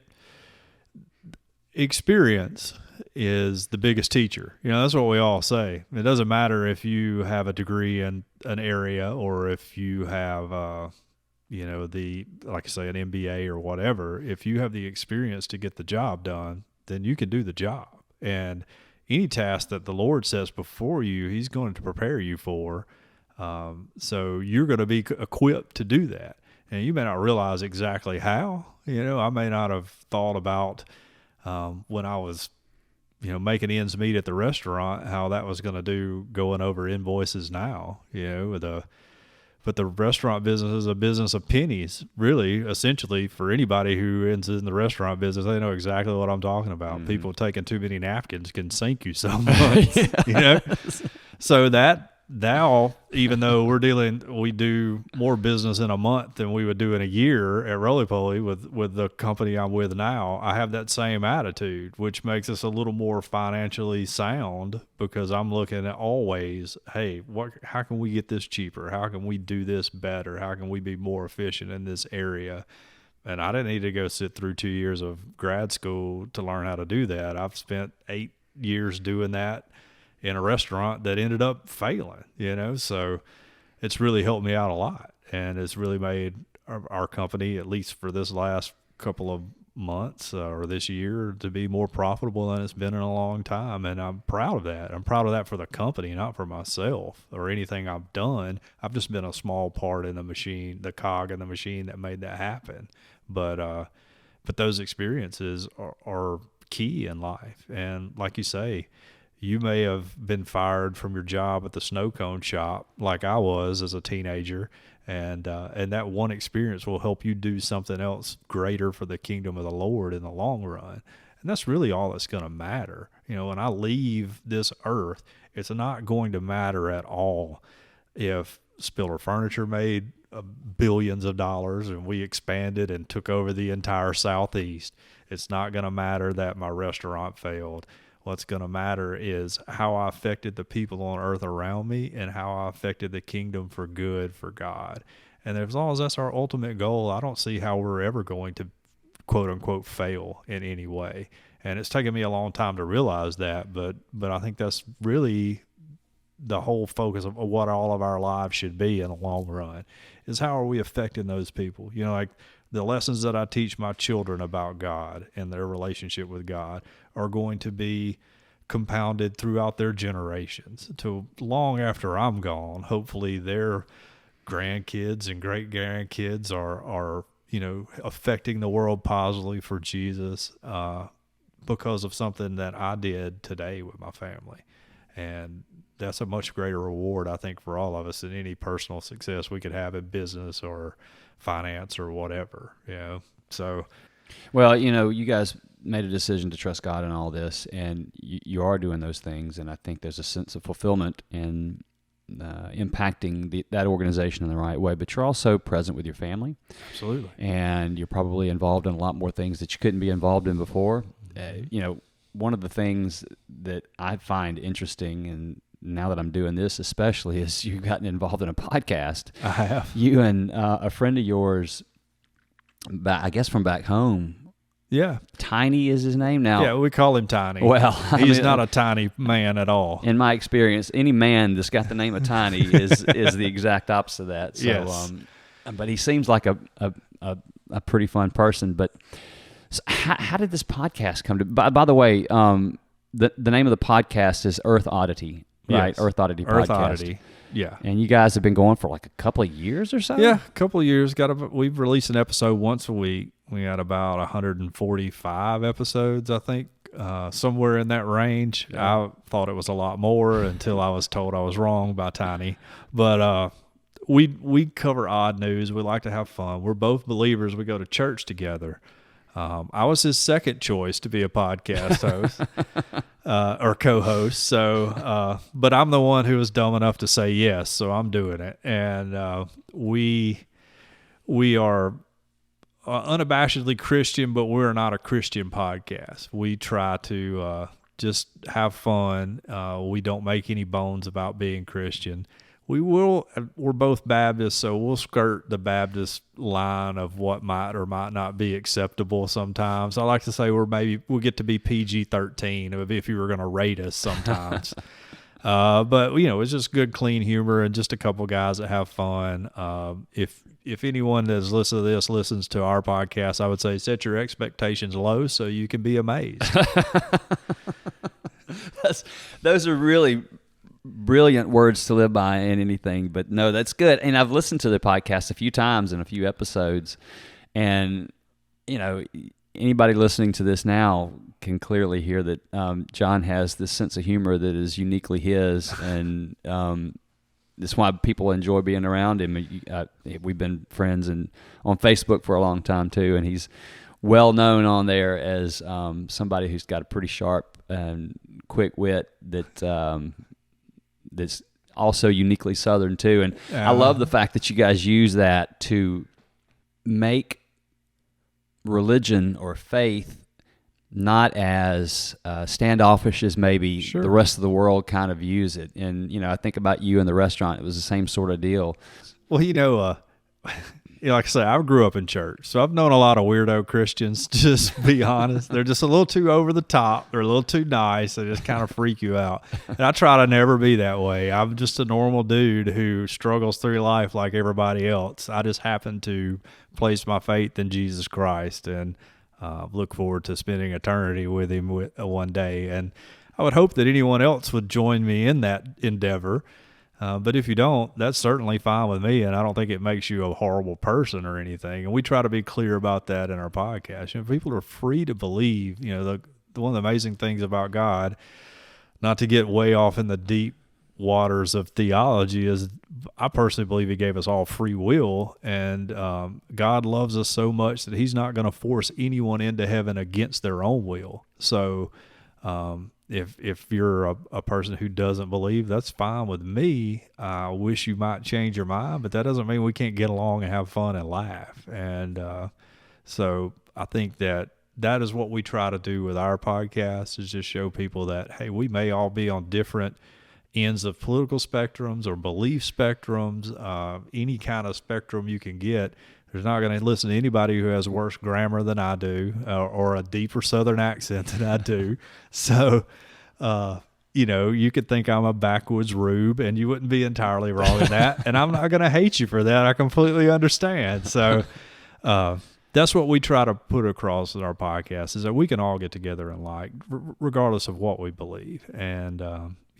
experience is the biggest teacher. That's what we all say. It doesn't matter if you have a degree in an area or if you have, like I say, an MBA or whatever. If you have the experience to get the job done, then you can do the job. And any task that the Lord sets before you, He's going to prepare you for. So you're going to be equipped to do that. And you may not realize exactly how. I may not have thought about when I was, making ends meet at the restaurant, how that was going to do going over invoices now, but the restaurant business is a business of pennies, really, essentially, for anybody who ends in the restaurant business. They know exactly what I'm talking about. Mm-hmm. People taking too many napkins can sink you so much, So that now, even though we do more business in a month than we would do in a year at Roly-Poly with the company I'm with now, I have that same attitude, which makes us a little more financially sound, because I'm looking at always, hey, how can we get this cheaper? How can we do this better? How can we be more efficient in this area? And I didn't need to go sit through 2 years of grad school to learn how to do that. I've spent 8 years doing that in a restaurant that ended up failing, so it's really helped me out a lot, and it's really made our company, at least for this last couple of months or this year, to be more profitable than it's been in a long time. And I'm proud of that. I'm proud of that for the company, not for myself or anything I've done. I've just been a small part in the machine, the cog in the machine that made that happen. But those experiences are key in life. And like you say, you may have been fired from your job at the snow cone shop like I was as a teenager, and that one experience will help you do something else greater for the kingdom of the Lord in the long run. And that's really all that's going to matter. When I leave this earth, it's not going to matter at all if Spiller Furniture made billions of dollars and we expanded and took over the entire Southeast. It's not going to matter that my restaurant failed. What's going to matter is how I affected the people on earth around me and how I affected the kingdom for good for God. And as long as that's our ultimate goal, I don't see how we're ever going to, quote unquote, fail in any way. And it's taken me a long time to realize that, but I think that's really the whole focus of what all of our lives should be in the long run, is how are we affecting those people? Like the lessons that I teach my children about God and their relationship with God are going to be compounded throughout their generations to long after I'm gone. Hopefully their grandkids and great grandkids are affecting the world positively for Jesus because of something that I did today with my family. And that's a much greater reward, I think, for all of us than any personal success we could have in business or finance or whatever. So, well, you guys made a decision to trust God in all this, and you are doing those things, and I think there's a sense of fulfillment in impacting that organization in the right way. But you're also present with your family. Absolutely. And you're probably involved in a lot more things that you couldn't be involved in before. One of the things that I find interesting, and now that I'm doing this especially, is you've gotten involved in a podcast. I have. You and a friend of yours, I guess from back home. Yeah. Tiny is his name now. Yeah, we call him Tiny. Well, he's not a tiny man at all. In my experience, any man that's got the name of Tiny is the exact opposite of that. So, yes. But he seems like a pretty fun person. But so how did this podcast come to? By the way, the name of the podcast is Earth Oddity, right? Yes. Earth Oddity Earth podcast. Oddity. Yeah. And you guys have been going for like a couple of years or so? Yeah, a couple of years. We've released an episode once a week. We had about 145 episodes, I think, somewhere in that range. Yeah. I thought it was a lot more until I was told I was wrong by Tiny. But we cover odd news. We like to have fun. We're both believers. We go to church together. I was his second choice to be a podcast host or co-host. So, but I'm the one who was dumb enough to say yes, so I'm doing it. And we are unabashedly Christian, but we're not a Christian podcast. We try to just have fun. We don't make any bones about being Christian. We're both Baptists, so we'll skirt the Baptist line of what might or might not be acceptable sometimes. I like to say we'll get to be PG-13 if you were going to rate us sometimes. But it's just good, clean humor and just a couple guys that have fun. If anyone that's listened to this listens to our podcast, I would say set your expectations low so you can be amazed. Those are really brilliant words to live by in anything, but no, that's good. And I've listened to the podcast a few times in a few episodes, and anybody listening to this now can clearly hear that John has this sense of humor that is uniquely his, and that's why people enjoy being around him. We've been friends and on Facebook for a long time too, and he's well known on there as somebody who's got a pretty sharp and quick wit that's also uniquely Southern too. And I love the fact that you guys use that to make religion or faith not as standoffish as maybe the rest of the world kind of views it. And, I think about you in the restaurant. It was the same sort of deal. Well, like I say, I grew up in church, so I've known a lot of weirdo Christians, just be honest. They're just a little too over the top. They're a little too nice. They just kind of freak you out. And I try to never be that way. I'm just a normal dude who struggles through life like everybody else. I just happen to place my faith in Jesus Christ and look forward to spending eternity with him one day. And I would hope that anyone else would join me in that endeavor. But if you don't, that's certainly fine with me, and I don't think it makes you a horrible person or anything. And we try to be clear about that in our podcast. People are free to believe. One of the amazing things about God, not to get way off in the deep waters of theology, is I personally believe he gave us all free will, and God loves us so much that he's not going to force anyone into heaven against their own will. So if you're a person who doesn't believe, that's fine with me. I wish you might change your mind, but that doesn't mean we can't get along and have fun and laugh. And so I think that is what we try to do with our podcast, is just show people that, hey, we may all be on different ends of political spectrums or belief spectrums, any kind of spectrum you can get. There's not going to listen to anybody who has worse grammar than I do or a deeper Southern accent than I do. So, you could think I'm a backwoods rube, and you wouldn't be entirely wrong in that. And I'm not going to hate you for that. I completely understand. So that's what we try to put across in our podcast, is that we can all get together and regardless of what we believe. And,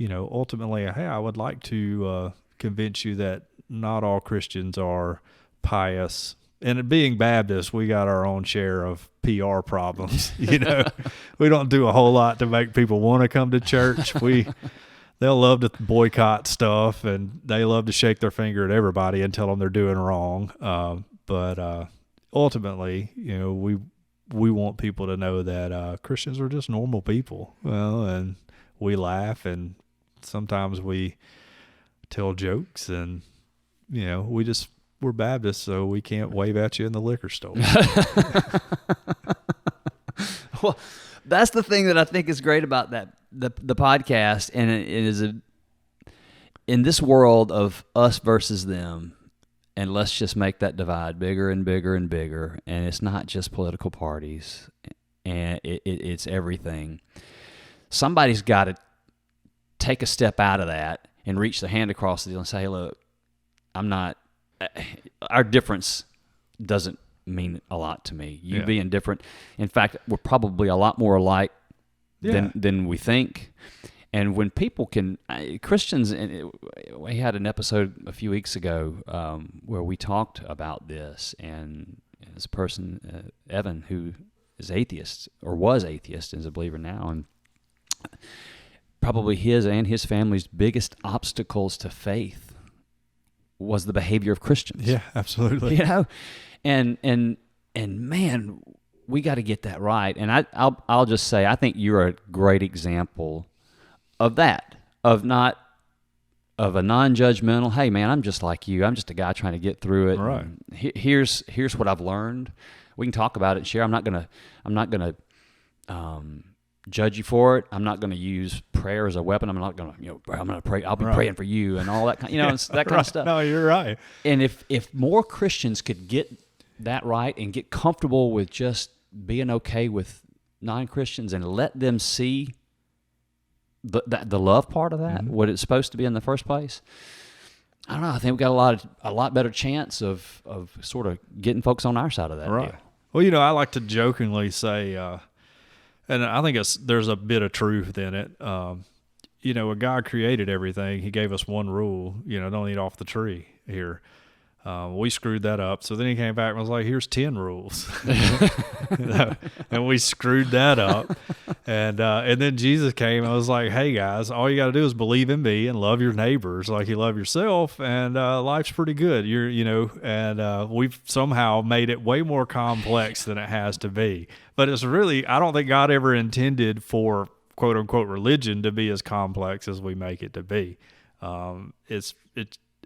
ultimately, hey, I would like to convince you that not all Christians are pious. And being Baptist, we got our own share of PR problems. We don't do a whole lot to make people want to come to church. They'll love to boycott stuff, and they love to shake their finger at everybody and tell them they're doing wrong. But ultimately, we want people to know that Christians are just normal people. Well, and we laugh, and sometimes we tell jokes, and we're Baptists, so we can't wave at you in the liquor store. Well, that's the thing that I think is great about the podcast, and it is in this world of us versus them, and let's just make that divide bigger and bigger and bigger. And it's not just political parties, and it's everything. Somebody's got to take a step out of that and reach the hand across the deal and say, hey, look, our difference doesn't mean a lot to me. You being different. In fact, we're probably a lot more alike than we think. And when people Christians, and we had an episode a few weeks ago where we talked about this, and this person, Evan, who is atheist, or was atheist, is a believer now, and probably his and his family's biggest obstacles to faith was the behavior of Christians. Yeah, absolutely. And man, we got to get that right. And I'll just say, I think you're a great example of that, of a non-judgmental, hey man, I'm just like you. I'm just a guy trying to get through it. Right. Here's what I've learned. We can talk about it and share. I'm not gonna judge you for it. I'm not going to use prayer as a weapon. I'm not going to, I'm going to pray. I'll be praying for you and all that kind, that kind of stuff. No, you're right. And if more Christians could get that right and get comfortable with just being okay with non-Christians and let them see the love part of that, what it's supposed to be in the first place, I don't know. I think we've got a lot better chance of sort of getting folks on our side of that. Right. Deal. Well, I like to jokingly say, and I think there's a bit of truth in it. When God created everything, He gave us one rule. Don't eat off the tree here. We screwed that up. So then He came back and was like, here's 10 rules. And we screwed that up. And then Jesus came and was like, hey guys, all you got to do is believe in me and love your neighbors like you love yourself. And life's pretty good. We've somehow made it way more complex than it has to be. But it's really, I don't think God ever intended for quote unquote religion to be as complex as we make it to be.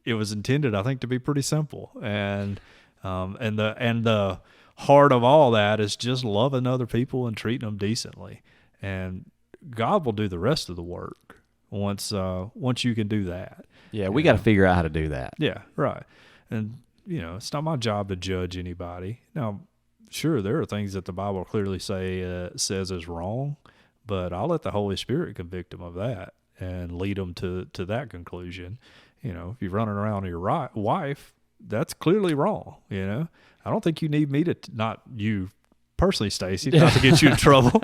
It was intended, I think, to be pretty simple, and the heart of all that is just loving other people and treating them decently, and God will do the rest of the work once you can do that. Yeah, we got to figure out how to do that. Yeah, right. And it's not my job to judge anybody. Now, sure, there are things that the Bible clearly says is wrong, but I'll let the Holy Spirit convict them of that and lead them to that conclusion. If you're running around with your wife, that's clearly wrong. I don't think you need me to, not you personally, Stacy, not to get you in trouble,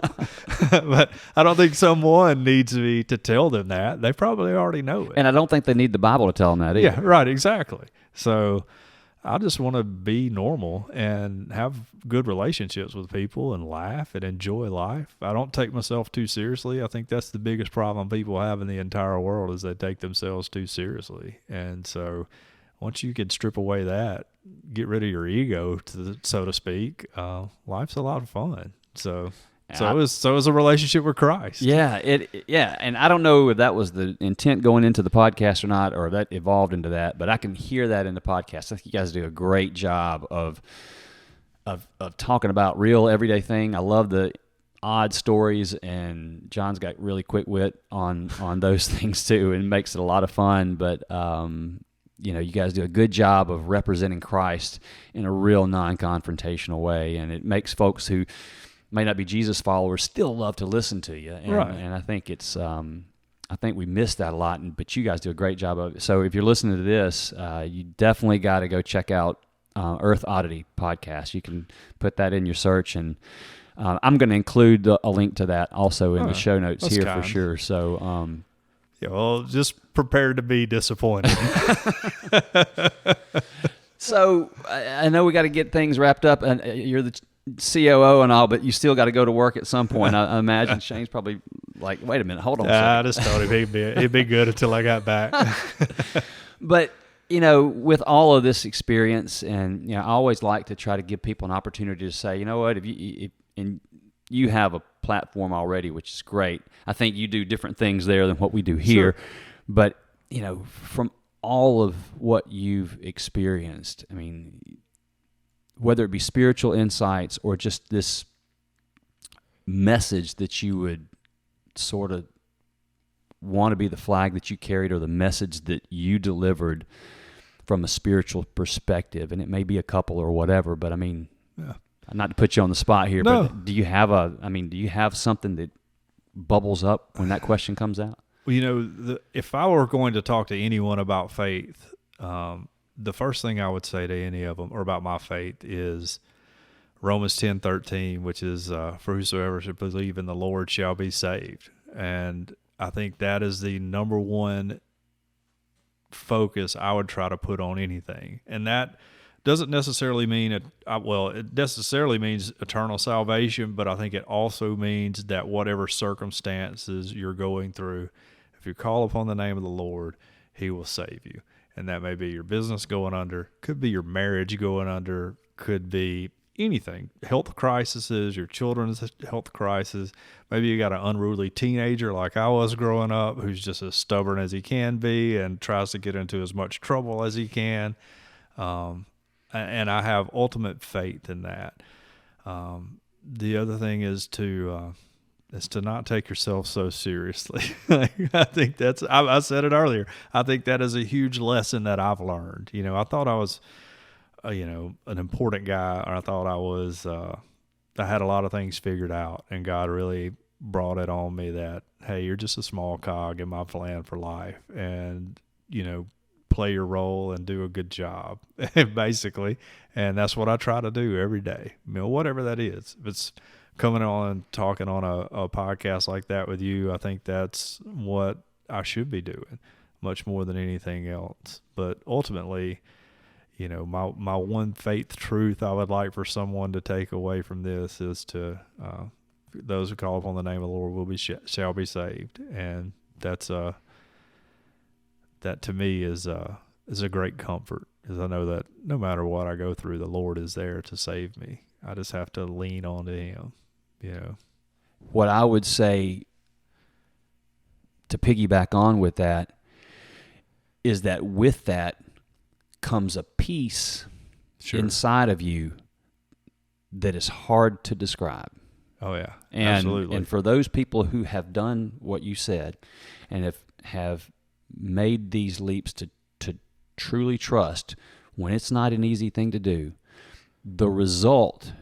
but I don't think someone needs me to tell them that. They probably already know it. And I don't think they need the Bible to tell them that either. Yeah, right, exactly. So I just want to be normal and have good relationships with people and laugh and enjoy life. I don't take myself too seriously. I think that's the biggest problem people have in the entire world is they take themselves too seriously. And so once you can strip away that, get rid of your ego, so to speak, life's a lot of fun. So is a relationship with Christ. Yeah, and I don't know if that was the intent going into the podcast or not, or that evolved into that, but I can hear that in the podcast. I think you guys do a great job of talking about real everyday thing. I love the odd stories, and John's got really quick wit on those things too, and makes it a lot of fun. But you guys do a good job of representing Christ in a real non-confrontational way, and it makes folks who may not be Jesus followers still love to listen to you, and, right. And I think it's I think we miss that a lot, but you guys do a great job of it. So if you're listening to this, you definitely got to go check out Earth Oddity podcast. You can put that in your search, and I'm going to include a link to that also in the show notes here for sure. So well, just prepare to be disappointed. So I know we got to get things wrapped up, and you're the COO and all, but you still got to go to work at some point. I imagine Shane's probably like, wait a minute, hold on a second. I just told him he'd be good until I got back. But, with all of this experience, and, I always like to try to give people an opportunity to say, you know what, if you have a platform already, which is great. I think you do different things there than what we do here. Sure. But, from all of what you've experienced, I mean, whether it be spiritual insights or just this message that you would sort of want to be the flag that you carried, or the message that you delivered from a spiritual perspective, and it may be a couple or whatever, but I mean, not to put you on the spot here, no. But do you have something that bubbles up when that question comes out? Well, if I were going to talk to anyone about faith, the first thing I would say to any of them, or about my faith, is Romans 10:13, which is, for whosoever should believe in the Lord shall be saved. And I think that is the number one focus I would try to put on anything. And that doesn't necessarily mean it necessarily means eternal salvation, but I think it also means that whatever circumstances you're going through, if you call upon the name of the Lord, He will save you. And that may be your business going under, could be your marriage going under, could be anything. Health crises, your children's health crisis. Maybe you got an unruly teenager like I was growing up, who's just as stubborn as he can be and tries to get into as much trouble as he can. And I have ultimate faith in that. The other thing is to is to not take yourself so seriously. I think I said it earlier. I think that is a huge lesson that I've learned. I thought I was, an important guy, or I thought I had a lot of things figured out, and God really brought it on me that, hey, you're just a small cog in my plan for life, and, play your role and do a good job, basically. And that's what I try to do every day, whatever that is. If it's coming on and talking on a podcast like that with you, I think that's what I should be doing much more than anything else. But ultimately, my one faith truth I would like for someone to take away from this is to those who call upon the name of the Lord shall be saved. And that to me is a great comfort, because I know that no matter what I go through, the Lord is there to save me. I just have to lean on to Him. What I would say to piggyback on with that is that with that comes a peace inside of you that is hard to describe. Oh yeah, absolutely. And for those people who have done what you said and have made these leaps to truly trust, when it's not an easy thing to do, the result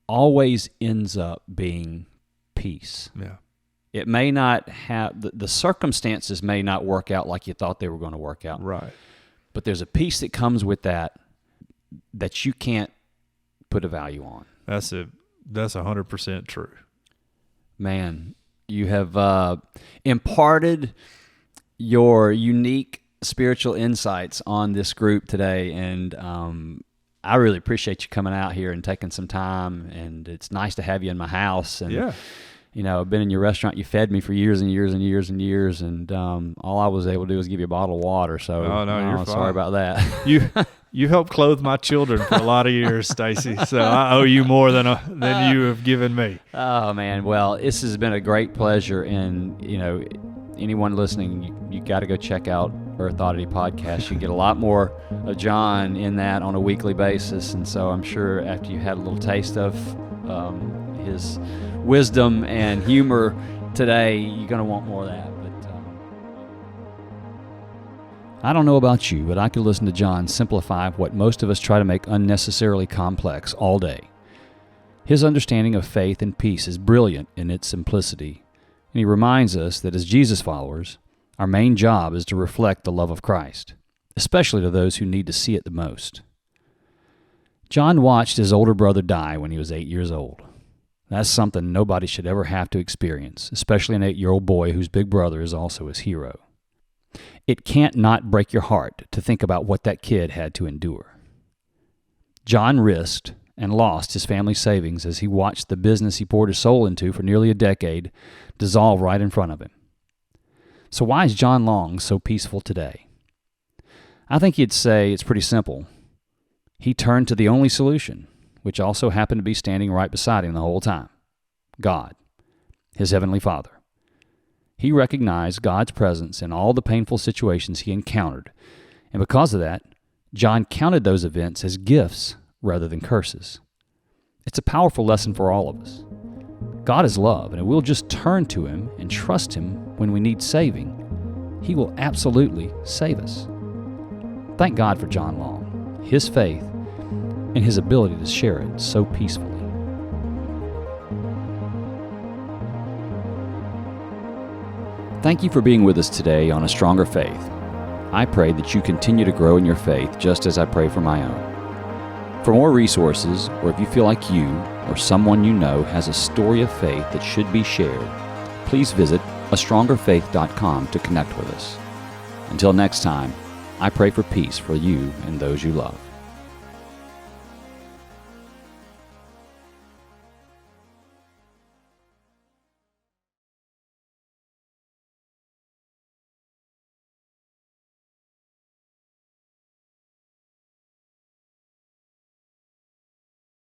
always ends up being peace. Yeah. It may not have, the circumstances may not work out like you thought they were going to work out. Right. But there's a peace that comes with that you can't put a value on. That's 100% true. Man, you have imparted your unique spiritual insights on this group today, and I really appreciate you coming out here and taking some time, and it's nice to have you in my house. And yeah. I've been in your restaurant. You fed me for years and years and years and years, and all I was able to do was give you a bottle of water. So, you're fine. Sorry about that. You helped clothe my children for a lot of years, Stacy. So I owe you more than you have given me. Oh man, well, this has been a great pleasure, and anyone listening, you got to go check out Earth Oddity Podcast. You get a lot more of John in that on a weekly basis, and so I'm sure after you had a little taste of his wisdom and humor today, you're going to want more of that. But I don't know about you, but I could listen to John simplify what most of us try to make unnecessarily complex all day. His understanding of faith and peace is brilliant in its simplicity, and he reminds us that as Jesus followers, our main job is to reflect the love of Christ, especially to those who need to see it the most. John watched his older brother die when he was 8 years old. That's something nobody should ever have to experience, especially an 8-year-old boy whose big brother is also his hero. It can't not break your heart to think about what that kid had to endure. John risked and lost his family savings as he watched the business he poured his soul into for nearly a decade dissolve right in front of him. So why is John Long so peaceful today? I think you'd say it's pretty simple. He turned to the only solution, which also happened to be standing right beside him the whole time: God, his Heavenly Father. He recognized God's presence in all the painful situations he encountered, and because of that, John counted those events as gifts rather than curses. It's a powerful lesson for all of us. God is love, and if we'll just turn to Him and trust Him when we need saving, He will absolutely save us. Thank God for John Long, his faith, and his ability to share it so peacefully. Thank you for being with us today on A Stronger Faith. I pray that you continue to grow in your faith just as I pray for my own. For more resources, or if you feel like you or someone you know has a story of faith that should be shared, please visit astrongerfaith.com to connect with us. Until next time, I pray for peace for you and those you love.